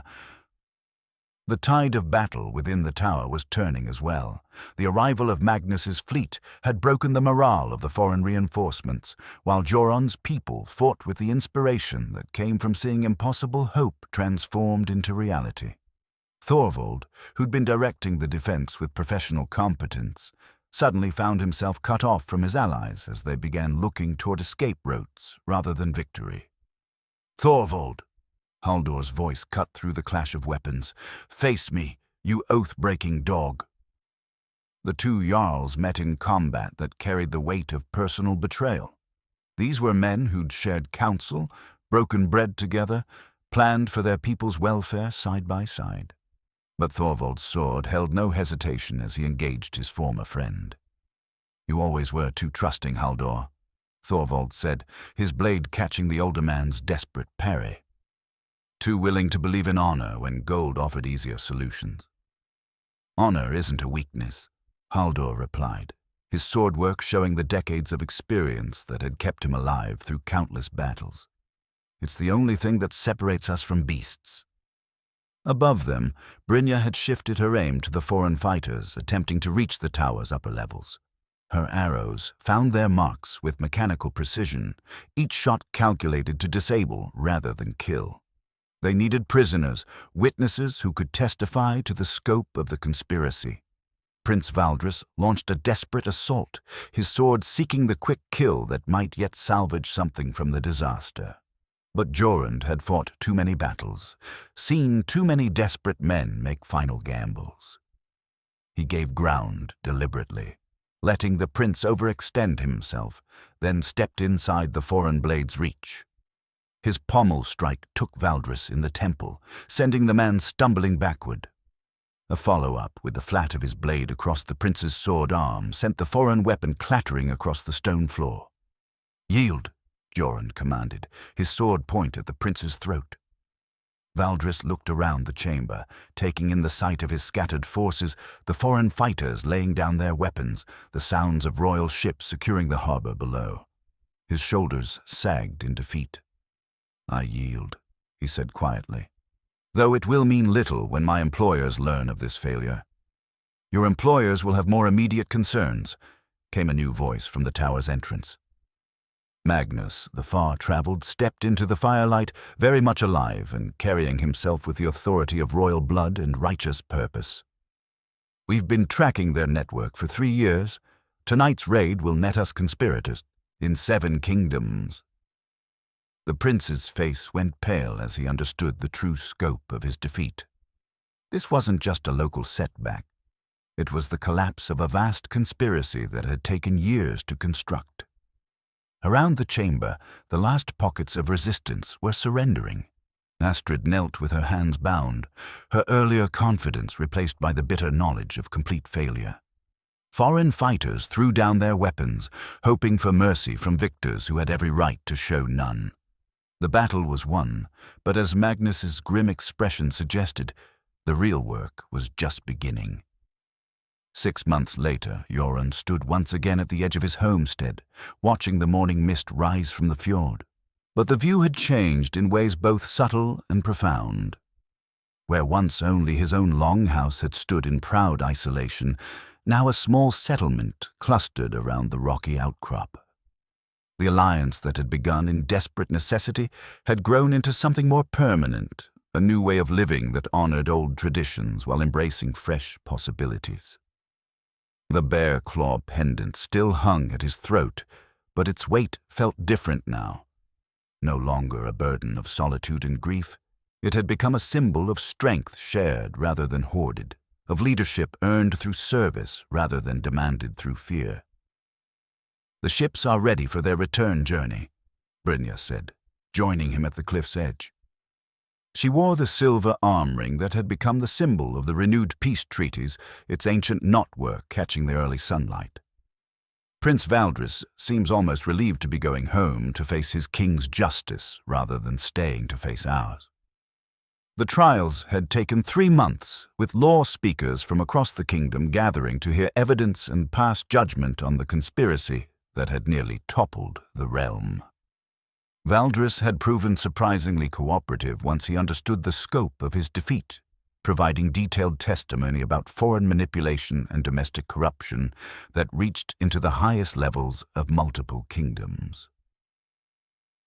The tide of battle within the tower was turning as well. The arrival of Magnus's fleet had broken the morale of the foreign reinforcements, while Jorund's people fought with the inspiration that came from seeing impossible hope transformed into reality. Thorvald, who'd been directing the defense with professional competence, suddenly found himself cut off from his allies as they began looking toward escape routes rather than victory. "Thorvald!" Haldor's voice cut through the clash of weapons. "Face me, you oath-breaking dog." The two jarls met in combat that carried the weight of personal betrayal. These were men who'd shared counsel, broken bread together, planned for their people's welfare side by side. But Thorvald's sword held no hesitation as he engaged his former friend. "You always were too trusting, Haldor," Thorvald said, his blade catching the older man's desperate parry. "Too willing to believe in honor when gold offered easier solutions." "Honor isn't a weakness," Haldor replied, his sword work showing the decades of experience that had kept him alive through countless battles. "It's the only thing that separates us from beasts." Above them, Brynja had shifted her aim to the foreign fighters attempting to reach the tower's upper levels. Her arrows found their marks with mechanical precision, each shot calculated to disable rather than kill. They needed prisoners, witnesses who could testify to the scope of the conspiracy. Prince Valdris launched a desperate assault, his sword seeking the quick kill that might yet salvage something from the disaster. But Jorund had fought too many battles, seen too many desperate men make final gambles. He gave ground deliberately, letting the prince overextend himself, then stepped inside the foreign blade's reach. His pommel strike took Valdris in the temple, sending the man stumbling backward. A follow-up with the flat of his blade across the prince's sword arm sent the foreign weapon clattering across the stone floor. "Yield," Jorund commanded, his sword point at the prince's throat. Valdris looked around the chamber, taking in the sight of his scattered forces, the foreign fighters laying down their weapons, the sounds of royal ships securing the harbor below. His shoulders sagged in defeat. "I yield," he said quietly, "though it will mean little when my employers learn of this failure." "Your employers will have more immediate concerns," came a new voice from the tower's entrance. Magnus, the far-traveled, stepped into the firelight, very much alive and carrying himself with the authority of royal blood and righteous purpose. "We've been tracking their network for 3 years. Tonight's raid will net us conspirators in 7 kingdoms. The prince's face went pale as he understood the true scope of his defeat. This wasn't just a local setback. It was the collapse of a vast conspiracy that had taken years to construct. Around the chamber, the last pockets of resistance were surrendering. Astrid knelt with her hands bound, her earlier confidence replaced by the bitter knowledge of complete failure. Foreign fighters threw down their weapons, hoping for mercy from victors who had every right to show none. The battle was won, but as Magnus's grim expression suggested, the real work was just beginning. 6 months later, Jorund stood once again at the edge of his homestead, watching the morning mist rise from the fjord. But the view had changed in ways both subtle and profound. Where once only his own longhouse had stood in proud isolation, now a small settlement clustered around the rocky outcrop. The alliance that had begun in desperate necessity had grown into something more permanent, a new way of living that honored old traditions while embracing fresh possibilities. The bear claw pendant still hung at his throat, but its weight felt different now. No longer a burden of solitude and grief, It had become a symbol of strength shared rather than hoarded, of leadership earned through service rather than demanded through fear. "The ships are ready for their return journey," Brynja said, joining him at the cliff's edge. She wore the silver arm ring that had become the symbol of the renewed peace treaties, its ancient knotwork catching the early sunlight. Prince Valdris seems almost relieved to be going home to face his king's justice rather than staying to face ours. The trials had taken 3 months, with law speakers from across the kingdom gathering to hear evidence and pass judgment on the conspiracy that had nearly toppled the realm. Valdris had proven surprisingly cooperative once he understood the scope of his defeat, providing detailed testimony about foreign manipulation and domestic corruption that reached into the highest levels of multiple kingdoms.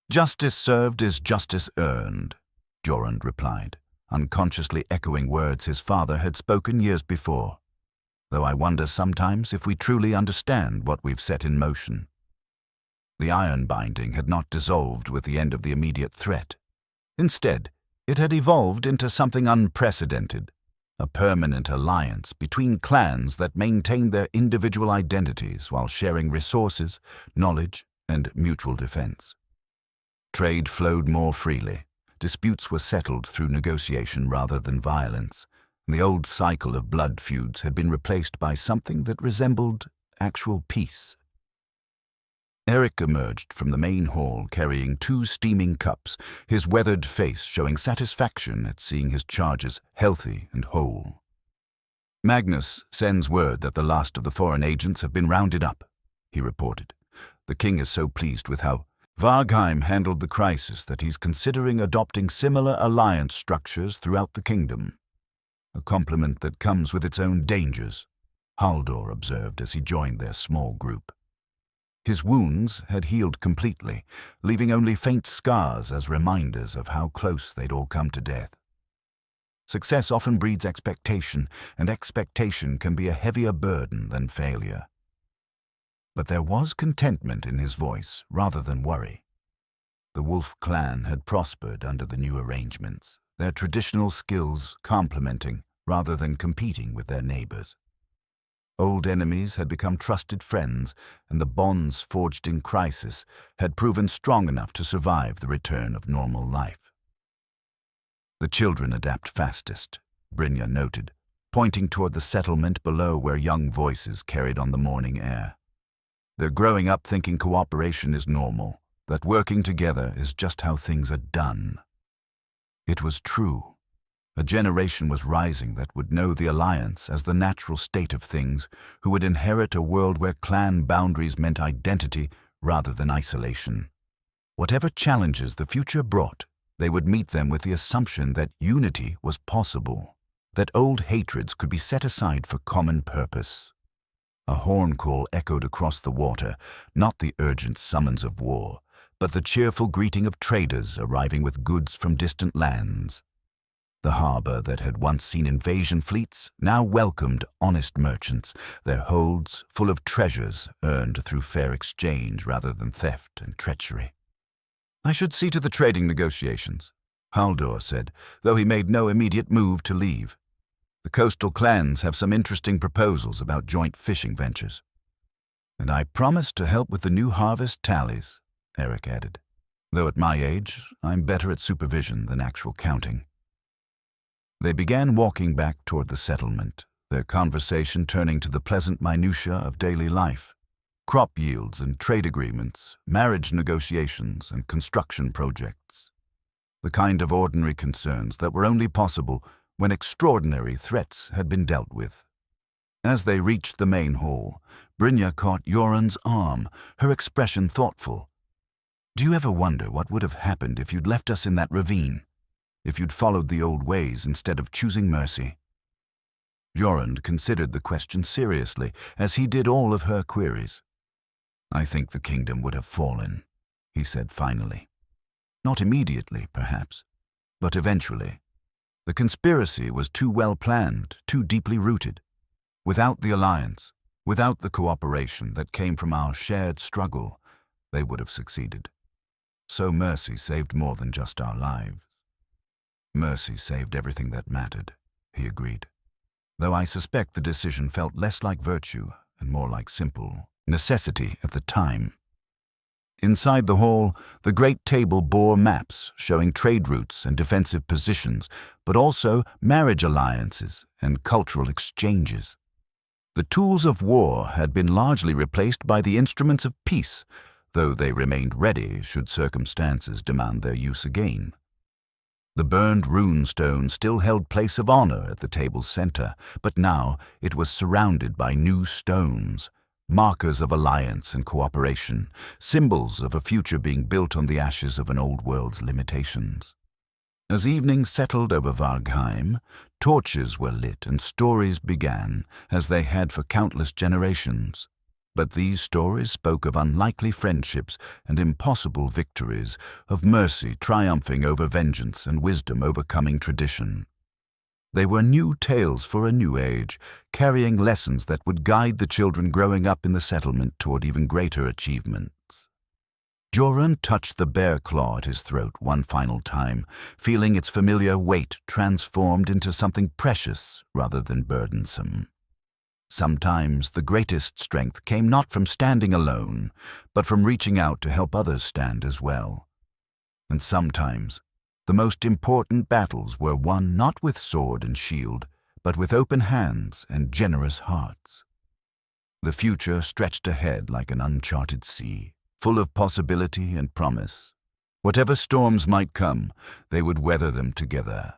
"Justice served is justice earned," Jorund replied, unconsciously echoing words his father had spoken years before, "though I wonder sometimes if we truly understand what we've set in motion." The iron binding had not dissolved with the end of the immediate threat. Instead, it had evolved into something unprecedented, a permanent alliance between clans that maintained their individual identities while sharing resources, knowledge, and mutual defense. Trade flowed more freely. Disputes were settled through negotiation rather than violence. The old cycle of blood feuds had been replaced by something that resembled actual peace. Eric emerged from the main hall carrying 2 steaming cups, his weathered face showing satisfaction at seeing his charges healthy and whole. "Magnus sends word that the last of the foreign agents have been rounded up," he reported. "The king is so pleased with how Vargheim handled the crisis that he's considering adopting similar alliance structures throughout the kingdom. A compliment that comes with its own dangers," Haldor observed as he joined their small group. His wounds had healed completely, leaving only faint scars as reminders of how close they'd all come to death. Success often breeds expectation, and expectation can be a heavier burden than failure. But there was contentment in his voice rather than worry. The Wolf clan had prospered under the new arrangements, their traditional skills complementing rather than competing with their neighbors. Old enemies had become trusted friends, and the bonds forged in crisis had proven strong enough to survive the return of normal life. "The children adapt fastest," Brynja noted, pointing toward the settlement below where young voices carried on the morning air. "They're growing up thinking cooperation is normal, that working together is just how things are done." It was true. A generation was rising that would know the alliance as the natural state of things, who would inherit a world where clan boundaries meant identity rather than isolation. Whatever challenges the future brought, they would meet them with the assumption that unity was possible, that old hatreds could be set aside for common purpose. A horn call echoed across the water, not the urgent summons of war, but the cheerful greeting of traders arriving with goods from distant lands. The harbor that had once seen invasion fleets now welcomed honest merchants, their holds full of treasures earned through fair exchange rather than theft and treachery. "I should see to the trading negotiations," Haldor said, though he made no immediate move to leave. "The coastal clans have some interesting proposals about joint fishing ventures." "And I promise to help with the new harvest tallies," Eric added, "though at my age I'm better at supervision than actual counting." They began walking back toward the settlement, their conversation turning to the pleasant minutiae of daily life. Crop yields and trade agreements, marriage negotiations and construction projects. The kind of ordinary concerns that were only possible when extraordinary threats had been dealt with. As they reached the main hall, Brynja caught Jorund's arm, her expression thoughtful. "Do you ever wonder what would have happened if you'd left us in that ravine? If you'd followed the old ways instead of choosing mercy?" Jorund considered the question seriously, as he did all of her queries. "I think the kingdom would have fallen," he said finally. "Not immediately, perhaps, but eventually. The conspiracy was too well planned, too deeply rooted. Without the alliance, without the cooperation that came from our shared struggle, they would have succeeded. So mercy saved more than just our lives." Mercy saved everything that mattered, he agreed, though I suspect the decision felt less like virtue and more like simple necessity at the time. Inside the hall, the great table bore maps showing trade routes and defensive positions, but also marriage alliances and cultural exchanges. The tools of war had been largely replaced by the instruments of peace, though they remained ready should circumstances demand their use again. The burned rune stone still held place of honor at the table's center, but now it was surrounded by new stones, markers of alliance and cooperation, symbols of a future being built on the ashes of an old world's limitations. As evening settled over Vargheim, torches were lit and stories began, as they had for countless generations. But these stories spoke of unlikely friendships and impossible victories, of mercy triumphing over vengeance and wisdom overcoming tradition. They were new tales for a new age, carrying lessons that would guide the children growing up in the settlement toward even greater achievements. Jorund touched the bear claw at his throat one final time, feeling its familiar weight transformed into something precious rather than burdensome. Sometimes the greatest strength came not from standing alone, but from reaching out to help others stand as well. And sometimes the most important battles were won not with sword and shield, but with open hands and generous hearts. The future stretched ahead like an uncharted sea, full of possibility and promise. Whatever storms might come, they would weather them together.